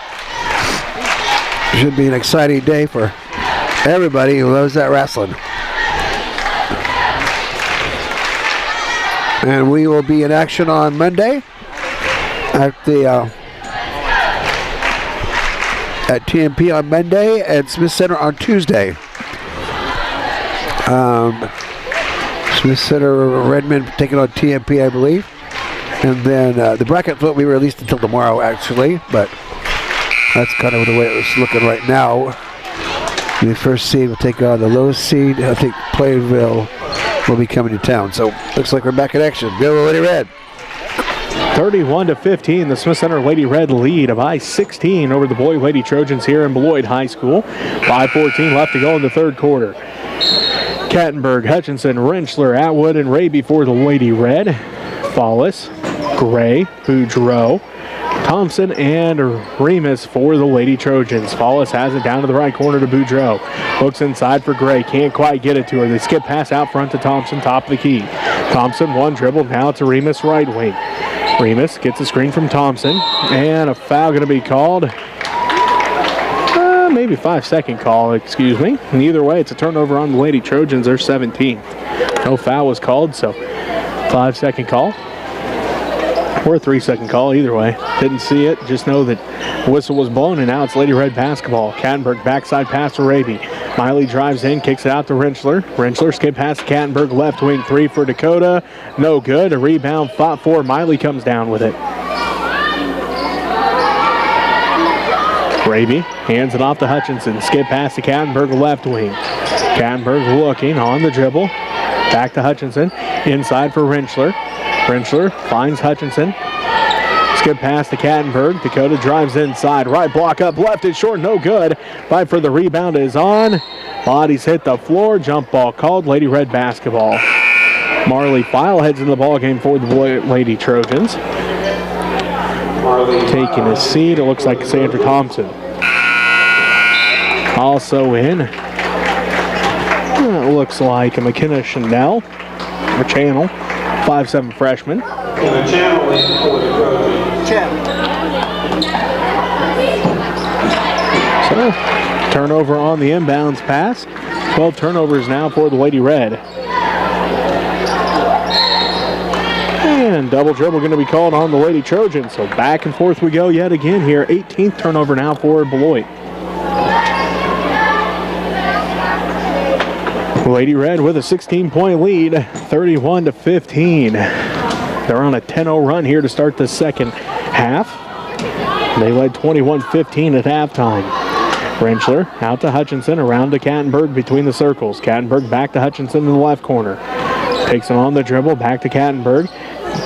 Should be an exciting day for everybody who loves that wrestling. And we will be in action on Monday at the at TMP on Monday and Smith Center on Tuesday. Smith Center Redmond taking on TMP, I believe. And then the bracket won't be released until tomorrow, actually, but that's kind of the way it's looking right now. The first seed will take on the lowest seed. I think Plainville will be coming to town. So looks like we're back in action. Go Lady Red. 31-15, the Smith Center Lady Red lead by 16 over the boy Lady Trojans here in Beloit High School. 5:14 left to go in the third quarter. Kattenberg, Hutchinson, Rentschler, Atwood, and Raby for the Lady Red. Follis, Gray, Boudreau, Thompson, and Remus for the Lady Trojans. Follis has it down to the right corner to Boudreau. Looks inside for Gray. Can't quite get it to her. They skip pass out front to Thompson, top of the key. Thompson, one dribble, now to Remus, right wing. Remus gets a screen from Thompson, and a foul going to be called. Maybe 5-second call, excuse me. And either way, it's a turnover on the Lady Trojans. They're 17th. No foul was called, so 5-second call. Or a 3-second call, either way. Didn't see it, just know that the whistle was blown, and now it's Lady Red basketball. Kattenberg backside pass to Raby. Miley drives in, kicks it out to Rentschler. Rentschler skip past Kattenberg, left wing three for Dakota. No good. A rebound fought for. Miley comes down with it. Raby hands it off to Hutchinson. Skip past to Kattenberg, left wing. Kattenberg looking on the dribble. Back to Hutchinson. Inside for Rentschler. Rentschler finds Hutchinson. Skip pass to Kattenberg. Dakota drives inside. Right block up. Left is short. No good. Fight for the rebound is on. Bodies hit the floor. Jump ball called. Lady Red basketball. Marley File heads into the ball game for the Lady Trojans. Taking a seat. It looks like Sandra Thompson. Also in. It looks like a McKenna Chanel. Or Channel. 5'7" freshman. And a channel in for the Trojans. So, turnover on the inbounds pass. 12 turnovers now for the Lady Red. And double dribble going to be called on the Lady Trojans. So back and forth we go yet again here. 18th turnover now for Beloit. Lady Red with a 16-point lead, 31-15. They're on a 10-0 run here to start the second half. They led 21-15 at halftime. Rentschler out to Hutchinson, around to Kattenberg between the circles. Kattenberg back to Hutchinson in the left corner. Takes it on the dribble, back to Kattenberg.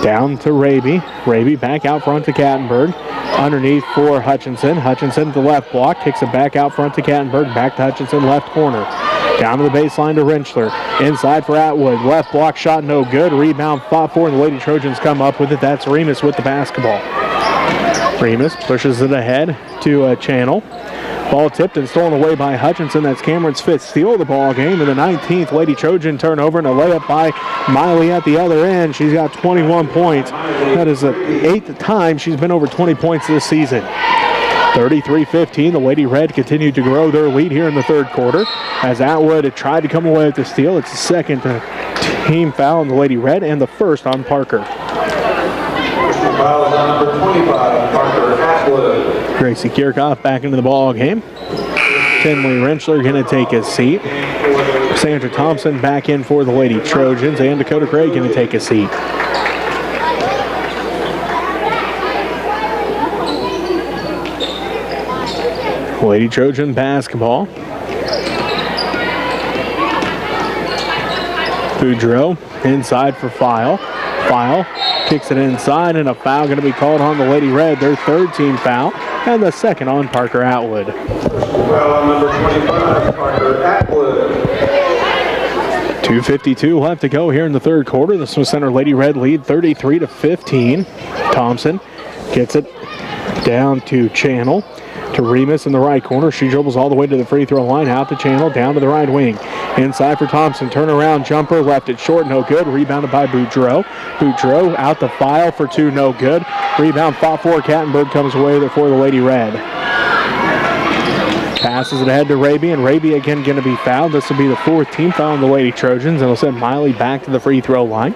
Down to Raby. Raby back out front to Kattenberg. Underneath for Hutchinson. Hutchinson to the left block. Kicks it back out front to Kattenberg. Back to Hutchinson, left corner. Down to the baseline to Rentschler. Inside for Atwood. Left block shot no good. Rebound fought for, and the Lady Trojans come up with it. That's Remus with the basketball. Remus pushes it ahead to Channel. Ball tipped and stolen away by Hutchinson. That's Cameron's fifth steal of the ball game. And the 19th Lady Trojan turnover, and a layup by Miley at the other end. She's got 21 points. That is the 8th time she's been over 20 points this season. 33-15, the Lady Red continued to grow their lead here in the third quarter. As Atwood had tried to come away with the steal, it's the second team foul on the Lady Red and the first on Parker. Personal foul is on number 25, Parker Atwood. Gracie Kirchhoff back into the ball game. Tinley Rentschler going to take his seat. Sandra Thompson back in for the Lady Trojans, and Dakota Craig going to take a seat. Lady Trojan basketball. Boudreaux inside for File. File kicks it inside, and a foul going to be called on the Lady Red. Their third team foul, and the second on Parker Atwood. Foul on number 25, Parker Atwood. 2:52 left to go here in the third quarter. The Smith Center Lady Red lead 33-15. Thompson gets it down to Channel. To Remus in the right corner. She dribbles all the way to the free throw line, out the Channel, down to the right wing. Inside for Thompson. Turnaround jumper, left it short, no good. Rebounded by Boudreaux. Boudreaux out the File for two, no good. Rebound fought for Kattenberg, comes away for the Lady Red. Passes it ahead to Raby, and Raby again going to be fouled. This will be the fourth team foul on the Lady Trojans, and it'll send Miley back to the free throw line.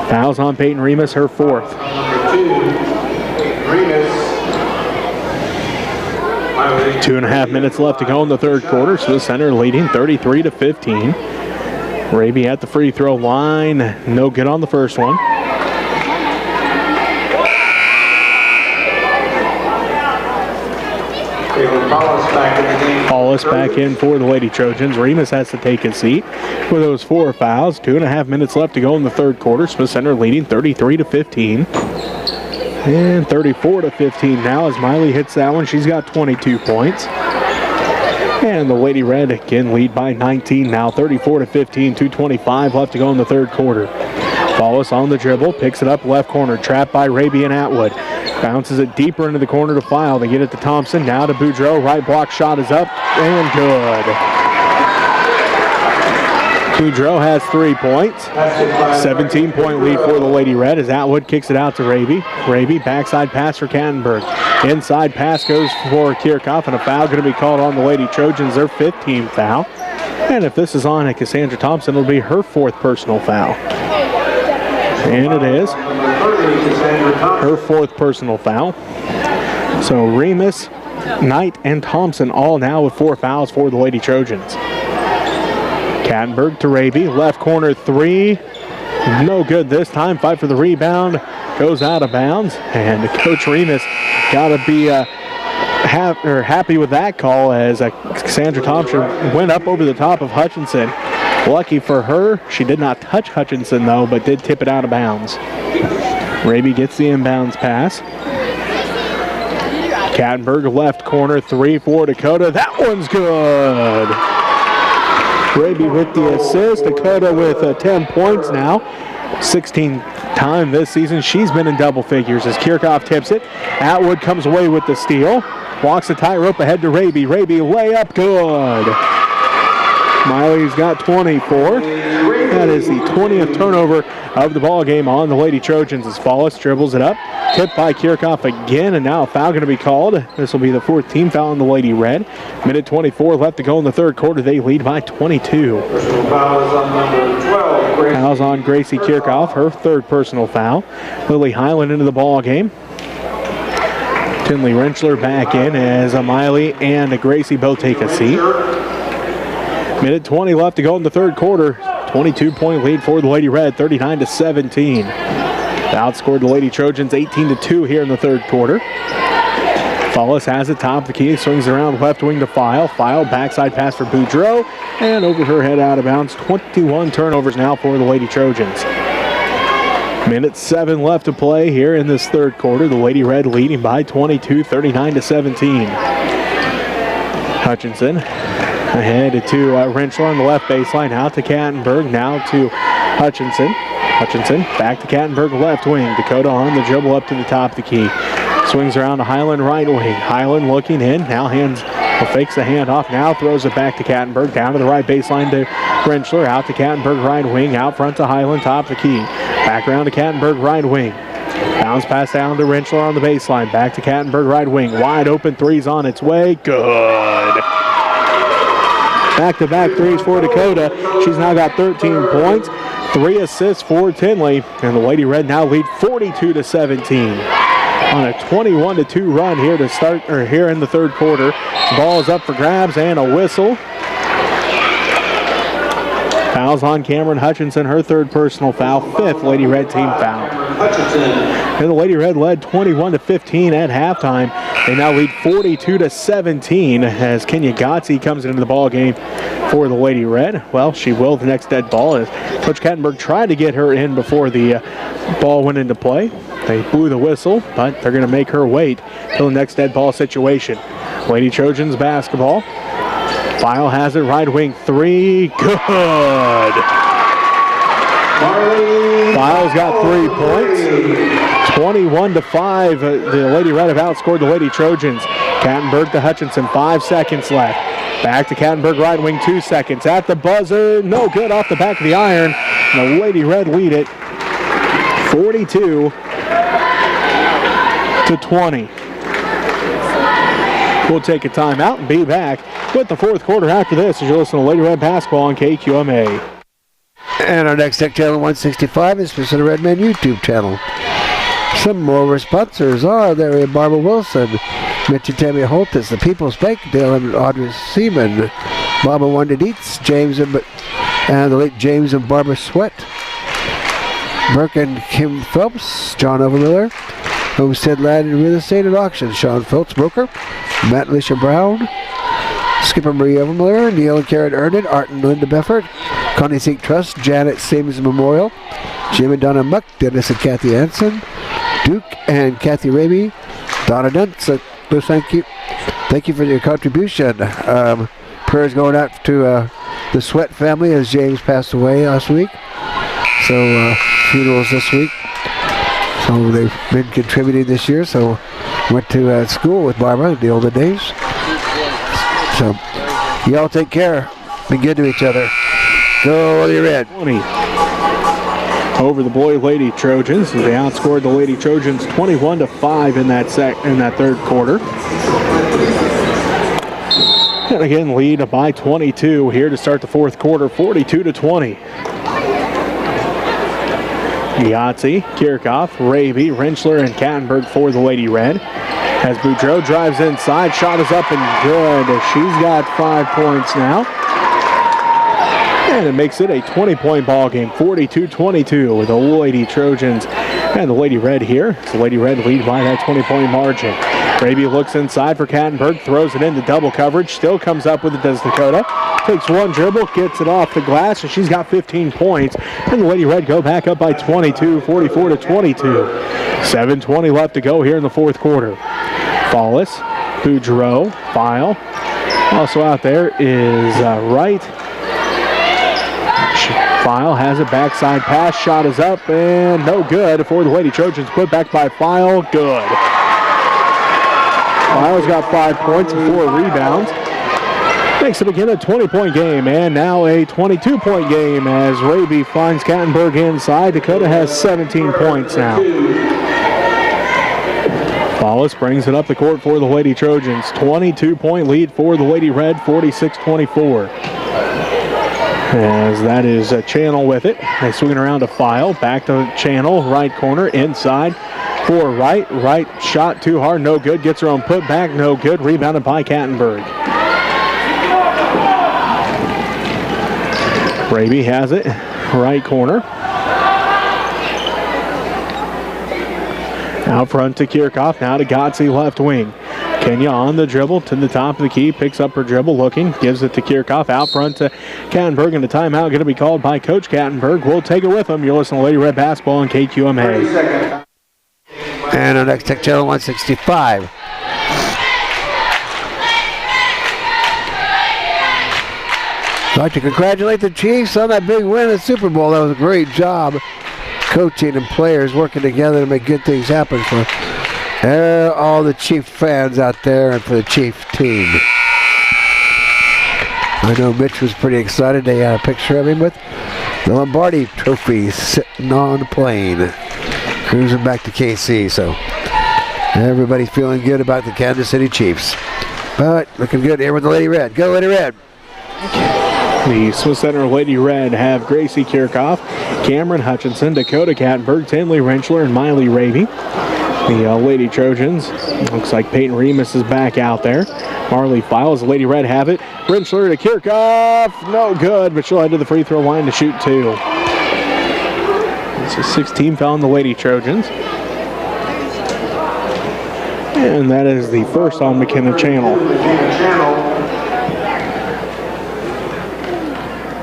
Fouls on Peyton Remus, her fourth. Number 2, Remus. 2.5 minutes left to go in the third quarter. So the Center leading 33-15. Raby at the free throw line. No good on the first one. Paulus back in for the Lady Trojans. Remus has to take his seat for those 4 fouls. 2.5 minutes left to go in the third quarter. Smith Center leading 33-15. And 34-15 now as Miley hits that one. She's got 22 points. And the Lady Red again lead by 19 now. 34-15, 2:25 left to go in the third quarter. Paulus on the dribble, picks it up left corner, trapped by Raby and Atwood. Bounces it deeper into the corner to File. They get it to Thompson, now to Boudreaux. Right block shot is up and good. Boudreaux has 3 points. 17-point lead for the Lady Red as Atwood kicks it out to Raby. Raby, backside pass for Kattenberg. Inside pass goes for Kirchhoff, and a foul going to be called on the Lady Trojans, their 5th team foul. And if this is on at Cassandra Thompson, it'll be her 4th personal foul. And it is her 4th personal foul. So Remus, Knight, and Thompson all now with 4 fouls for the Lady Trojans. Kattenberg to Raby, left corner 3, no good this time. Fight for the rebound, goes out of bounds, and Coach Remus got to be happy with that call as Cassandra Thompson went up over the top of Hutchinson. Lucky for her, she did not touch Hutchinson though, but did tip it out of bounds. Raby gets the inbounds pass. Kattenberg left corner 3 for Dakota. That one's good. Raby with the assist. Dakota with 10 points now. 16th time this season she's been in double figures as Kirchhoff tips it. Atwood comes away with the steal. Walks the tightrope ahead to Raby. Raby layup good. Miley's got 24. That is the 20th turnover of the ball game on the Lady Trojans as Paulus dribbles it up. Tipped by Kirchhoff again, and now a foul going to be called. This will be the 4th team foul on the Lady Red. Minute 24 left to go in the third quarter. They lead by 22. Personal foul is on number 12. Fouls on Gracie Kirchhoff, her 3rd personal foul. Lily Highland into the ball game. Tinley Rentschler back in as Miley and Gracie both take a seat. Minute 20 left to go in the third quarter. 22-point lead for the Lady Red, 39-17. Outscored the Lady Trojans 18-2 here in the third quarter. Paulus has it top of the key, swings around left wing to File. File backside pass for Boudreaux, and over her head out of bounds. 21 turnovers now for the Lady Trojans. Minute 7 left to play here in this third quarter. The Lady Red leading by 22, 39-17. Hutchinson ahead to Rentschler on the left baseline, out to Kattenberg, now to Hutchinson. Hutchinson back to Kattenberg left wing. Dakota on the dribble up to the top of the key. Swings around to Highland right wing. Highland looking in, now fakes the handoff, now throws it back to Kattenberg, down to the right baseline to Rentschler, out to Kattenberg right wing, out front to Highland, top of the key. Back around to Kattenberg right wing. Bounce pass down to Rentschler on the baseline, back to Kattenberg right wing. Wide open threes on its way, good. Back-to-back threes for Dakota. She's now got 13 points, 3 assists for Tinley, and the Lady Red now lead 42-17 on a 21-2 run here to start, or here in the third quarter. The ball is up for grabs and a whistle. Fouls on Cameron Hutchinson, her 3rd personal foul, 5th Lady Red team foul. And the Lady Red led 21-15 at halftime. They now lead 42-17 as Kenya Gotzi comes into the ball game for the Lady Red. Well, she will the next dead ball as Coach Kattenberg tried to get her in before the ball went into play. They blew the whistle, but they're going to make her wait till the next dead ball situation. Lady Trojans basketball. File has it, right wing three, good. File's got 3 points. 21-5, the Lady Red have outscored the Lady Trojans. Kattenberg to Hutchinson, 5 seconds left. Back to Kattenberg, right wing, 2 seconds. At the buzzer, no good, off the back of the iron. And the Lady Red lead it 42-20. We'll take a timeout and be back with the fourth quarter after this as you listen to Lady Red basketball on KQMA. And our next Tech Channel 165 is for the Redman YouTube channel. Some more sponsors are there: Barbara Wilson, Mitch and Tammy Holtis, the People's Bank, Dale and Audrey Seaman, Barbara Wanda Dietz, James and the late James and Barbara Sweat, Burke and Kim Phelps, John Overmiller, Homestead Land and Real Estate and Auction, Sean Phelps, broker, Matt and Alicia Brown, Skipper Marie Overmiller, Neil and Karen Erden, Art and Linda Beffert, Connie Sink Trust, Janet Sims Memorial, Jim and Donna Muck, Dennis and Kathy Anson, Duke and Kathy Raby, Donna Duntz. Thank you. Thank you for your contribution. Prayers going out to the Sweat family as James passed away last week. So funerals this week. So they've been contributing this year. So went to school with Barbara in the olden days. So y'all take care. Be good to each other. Go Lady Red. 20 over the Beloit Lady Trojans. They outscored the Lady Trojans 21-5 in that third quarter. And again, lead by 22 here to start the fourth quarter, 42-20. Yahtzee, Kirchhoff, Raby, Rentschler, and Kattenberg for the Lady Red. As Boudreau drives inside, shot is up and good. She's got 5 points now. And it makes it a 20-point ball game, 42-22 with the Lady Trojans and the Lady Red here. So the Lady Red lead by that 20-point margin. Raby looks inside for Kattenberg, throws it into double coverage, still comes up with it, does Dakota. Takes one dribble, gets it off the glass, and she's got 15 points. And the Lady Red go back up by 22, 44-22. 7:20 left to go here in the fourth quarter. Fallis, Boudreau, File. Also out there is Wright. File has a backside pass, shot is up and no good for the Lady Trojans. Put back by File, good. File's got 5 points and 4 rebounds. Makes it again a 20-point game and now a 22-point game as Raby finds Kattenberg inside. Dakota has 17 points now. Fallis brings it up the court for the Lady Trojans. 22-point lead for the Lady Red, 46-24. As that is a Channel with it. They swing it around to File. Back to Channel, right corner, inside for Wright. Wright shot too hard, no good. Gets her own put back, no good. Rebounded by Kattenberg. Raby has it, right corner. Out front to Kirchhoff, now to Gotzi, left wing. Kenya on the dribble to the top of the key, picks up her dribble, looking, gives it to Kirchhoff, out front to Kattenberg, and the timeout going to be called by Coach Kattenberg. We'll take it with him. You're listening to Lady Red Basketball on KQMA. And our next Tech Channel 165. I'd like to congratulate the Chiefs on that big win at the Super Bowl. That was a great job coaching and players working together to make good things happen for all the Chief fans out there and for the Chief team. I know Mitch was pretty excited. They had a picture of him with the Lombardi trophy sitting on the plane, cruising back to KC. So everybody's feeling good about the Kansas City Chiefs. But looking good here with the Lady Red. Go Lady Red. The Swiss Center Lady Red have Gracie Kirchhoff, Cameron Hutchinson, Dakota Kattenberg, Tinley Rentschler, and Miley Raby. The Lady Trojans, looks like Peyton Remus is back out there. Marley Files, the Lady Red have it. Rentschler to Kirchhoff, no good, but she'll head to the free throw line to shoot 2. It's a 16 foul on the Lady Trojans. And that is the first on McKenna Channel.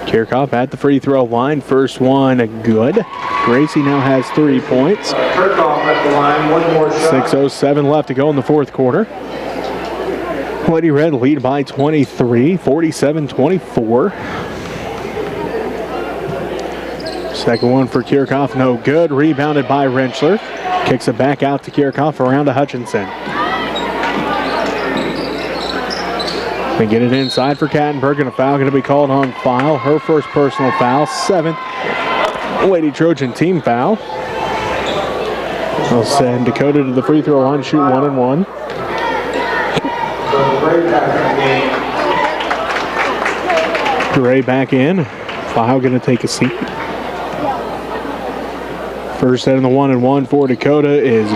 Kirchhoff at the free throw line. First one good. Gracie now has 3 points. Kirchhoff at the line, one more shot. 6:07 left to go in the fourth quarter. Lady Red lead by 23, 47-24. Second one for Kirchhoff, no good. Rebounded by Rentschler. Kicks it back out to Kirchhoff around to Hutchinson. They get it inside for Kattenberg, and a foul going to be called on File. Her first personal foul, 7th Lady Trojan team foul. They'll send Dakota to the free throw line, shoot 1 and 1. Gray back in. File going to take a seat. First set in the 1 and 1 for Dakota is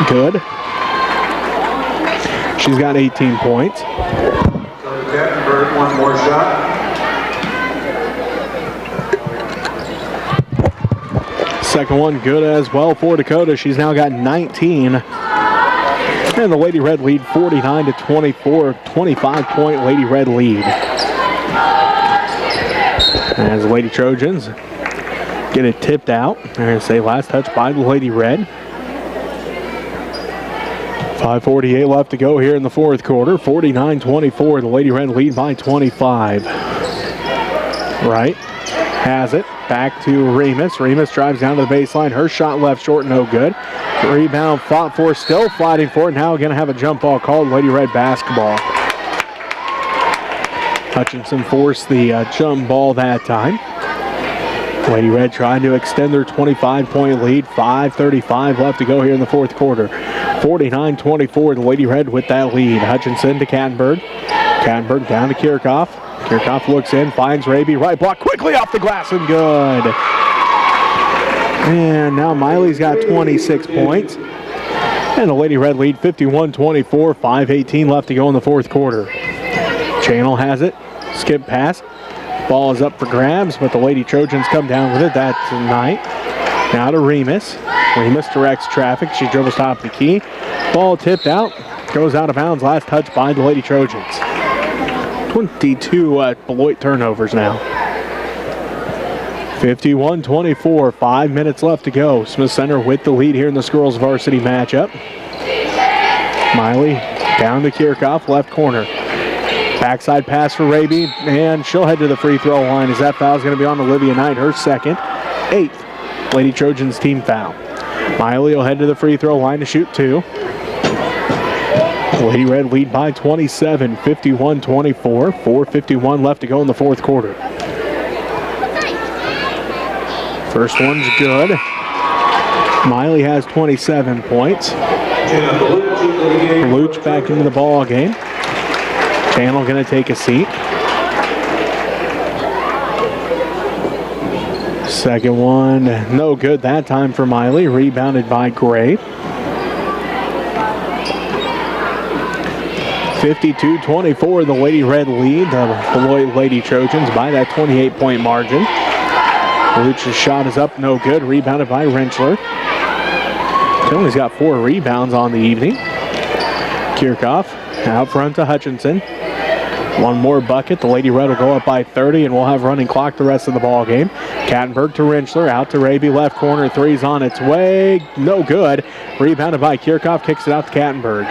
good. She's got 18 points. Kattenberg, one more shot. Second one good as well for Dakota. She's now got 19. And the Lady Red lead 49-24. 25-point Lady Red lead. As the Lady Trojans get it tipped out. They're going to say last touch by the Lady Red. 5:48 left to go here in the fourth quarter. 49-24. The Lady Red lead by 25. Right. Has it. Back to Remus. Remus drives down to the baseline. Her shot left short, no good. Rebound fought for, still fighting for it. Now going to have a jump ball called. Lady Red basketball. Hutchinson forced the jump ball that time. Lady Red trying to extend their 25-point lead. 5:35 left to go here in the fourth quarter. 49-24, the Lady Red with that lead. Hutchinson to Kattenberg. Kattenberg down to Kirchhoff. Kirchhoff looks in, finds Raby. Right block quickly off the glass and good. And now Miley's got 26 points. And the Lady Red lead 51-24, 5:18 left to go in the fourth quarter. Channel has it. Skip pass. Ball is up for grabs, but the Lady Trojans come down with it that tonight. Now to Remus. Remus directs traffic. She dribbles top of the key. Ball tipped out. Goes out of bounds. Last touch by the Lady Trojans. 22 Beloit turnovers now. 51-24. 5 minutes left to go. Smith Center with the lead here in the Girls Varsity matchup. Miley down to Kirchhoff, left corner. Backside pass for Raby, and she'll head to the free throw line as that foul is going to be on Olivia Knight, her second, 8th Lady Trojans team foul. Miley will head to the free throw line to shoot 2. Lady Red lead by 27, 51-24, 4:51 left to go in the fourth quarter. First one's good. Miley has 27 points. Luch back into the ball game. Channel going to take a seat. Second one, no good that time for Miley. Rebounded by Gray. 52-24, the Lady Red lead. The Beloit Lady Trojans by that 28-point margin. Luch's shot is up, no good. Rebounded by Rentschler. Tony's got 4 rebounds on the evening. Kirchhoff out front to Hutchinson. One more bucket. The Lady Red will go up by 30, and we'll have running clock the rest of the ball game. Kattenberg to Rentschler, out to Raby, left corner. Three's on its way. No good. Rebounded by Kirchhoff, kicks it out to Kattenberg.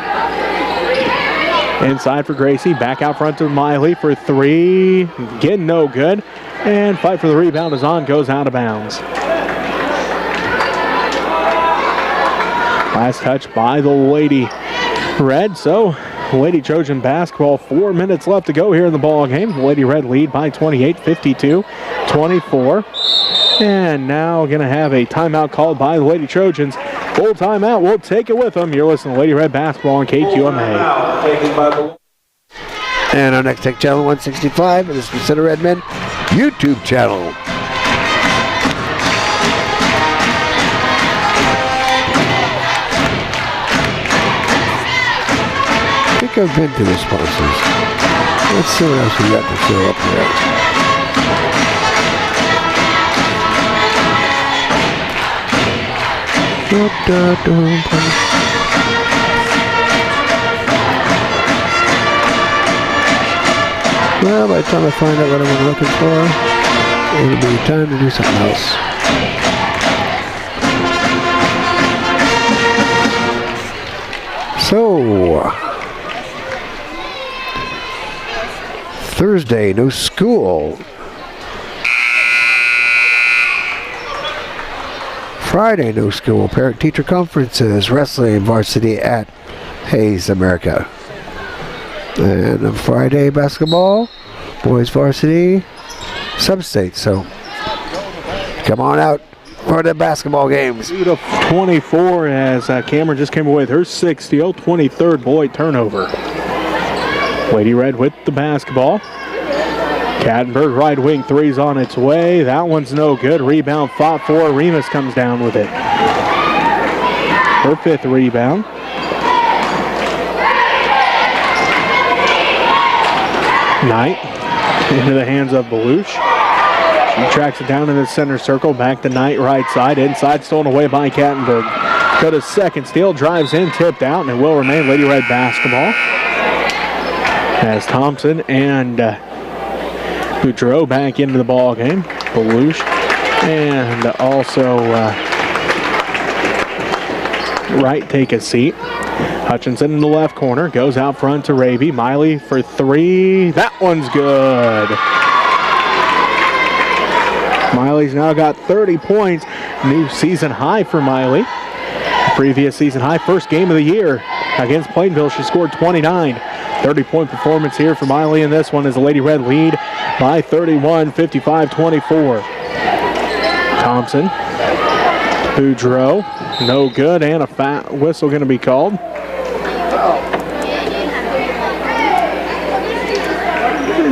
Inside for Gracie, back out front to Miley for 3. Again, no good. And fight for the rebound is on, goes out of bounds. Last touch by the Lady Red, so Lady Trojan basketball, 4 minutes left to go here in the ball game. Lady Red lead by 28, 52-24. And now going to have a timeout called by the Lady Trojans. Full timeout, we'll take it with them. You're listening to Lady Red basketball on KQMA. And our next Tech Channel 165 and the Smith Center Redmen YouTube channel. I think I've been to the sponsors. Let's see what else we got to show up here. Well, by the time I find out what I'm looking for, it'll be time to do something else. So, Thursday, no school. Friday, no school. Parent-teacher conferences, wrestling varsity at Hayes, America. And on Friday, basketball, boys varsity, sub-state. So, come on out for the basketball games. 2-24 as Cameron just came away with her sixth steal, 23rd Beloit turnover. Lady Red with the basketball. Kattenberg right wing three's on its way. That one's no good. Rebound fought for. Remus comes down with it. Her fifth rebound. Knight into the hands of Beloit. She tracks it down in the center circle. Back to Knight right side. Inside stolen away by Kattenberg. Go to second steal. Drives in, tipped out, and it will remain Lady Red basketball. As Thompson and Boudreau back into the ball game. Beloit and also Wright take a seat. Hutchinson in the left corner. Goes out front to Raby. Miley for three. That one's good. Miley's now got 30 points. New season high for Miley. Previous season high. First game of the year against Plainville. She scored 29. 30-point performance here for Miley in this one as the Lady Red lead by 31, 55-24. Thompson. Boudreau. No good, and a whistle going to be called.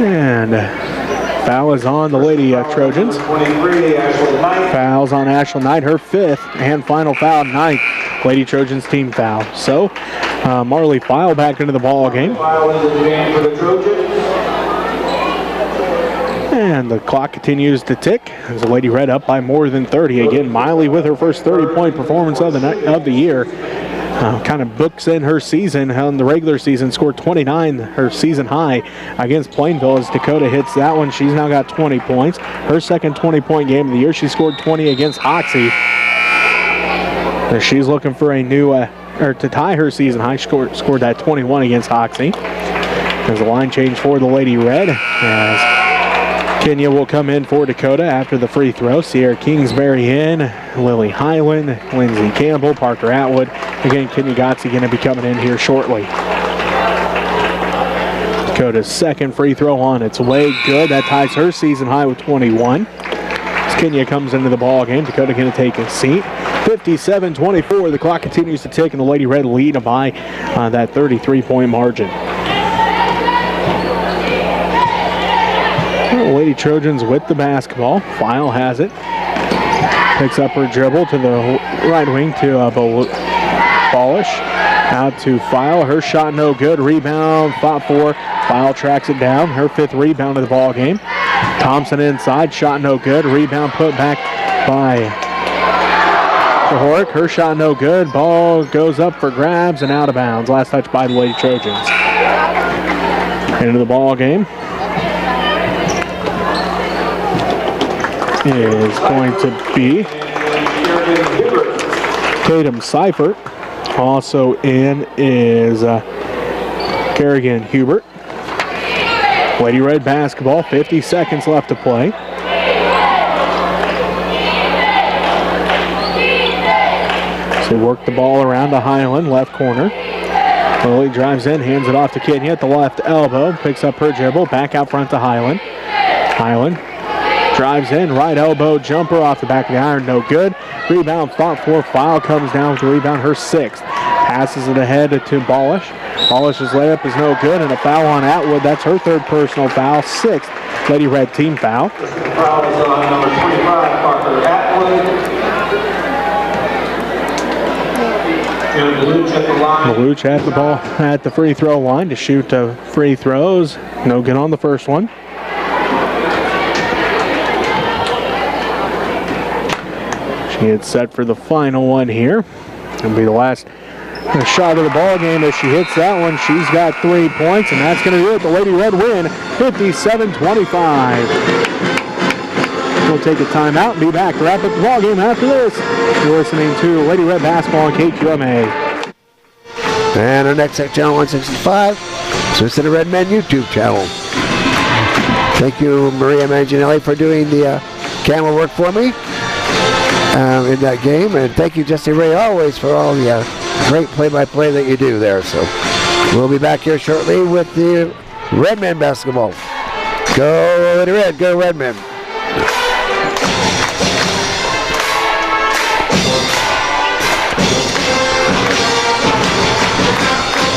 And foul is on the Lady Trojans. Fouls on Ashley Knight, her fifth and final foul, ninth Lady Trojans team foul. So Marley File back into the ball game. And the clock continues to tick as the Lady Red up by more than 30. Again, Miley with her first 30-point performance of the year. Kind of books in her season on the regular season, scored 29, her season high against Plainville as Dakota hits that one. She's now got 20 points. Her second 20-point game of the year. She scored 20 against Hoxie. She's looking for a new, or to tie her season high. She scored that 21 against Hoxie. There's a line change for the Lady Red as Kenya will come in for Dakota after the free throw. Sierra Kingsbury in, Lily Highland, Lindsay Campbell, Parker Atwood. Again, Kenya Gotzi going to be coming in here shortly. Dakota's second free throw on its way. Good. That ties her season high with 21. As Kenya comes into the ball game, Dakota going to take a seat. 57-24. The clock continues to tick, and the Lady Red lead by that 33-point margin. Lady Trojans with the basketball. File has it. Picks up her dribble to the right wing to Polish. Out to File. Her shot no good. Rebound fought for. File tracks it down. Her fifth rebound of the ball game. Thompson inside. Shot no good. Rebound put back by Horrick. Her shot no good. Ball goes up for grabs and out of bounds. Last touch by the Lady Trojans. Into the ball game is going to be Tatum Seifert. Also in is Kerrigan Hubert. Lady Red basketball, 50 seconds left to play. So work the ball around to Highland, left corner. Lily drives in, hands it off to Kenya at the left elbow. Picks up her dribble, back out front to Highland. Highland drives in, right elbow jumper off the back of the iron, no good. Rebound fought for. File comes down with the rebound, her sixth. Passes it ahead to Bolish. Bolish's layup is no good, and a foul on Atwood. That's her third personal foul, sixth Lady Red team foul. The foul is on number 25, Parker Atwood. Beluch at the ball at the free throw line to shoot free throws. No good on the first one. She gets set for the final one here. It'll be the last A shot of the ball game as she hits that one. She's got 3 points, and that's going to do it. The Lady Red win 57-25. We'll take a timeout and be back to wrap up the ball game after this. You're listening to Lady Red Basketball on KQMA. And our next channel 165, Swiss City Red Men YouTube channel. Thank you, Maria Manginelli, for doing the camera work for me in that game. And thank you, Jesse Ray, always for all the great play-by-play that you do there. So we'll be back here shortly with the Red Men basketball. Go Lady Red, go Red Men.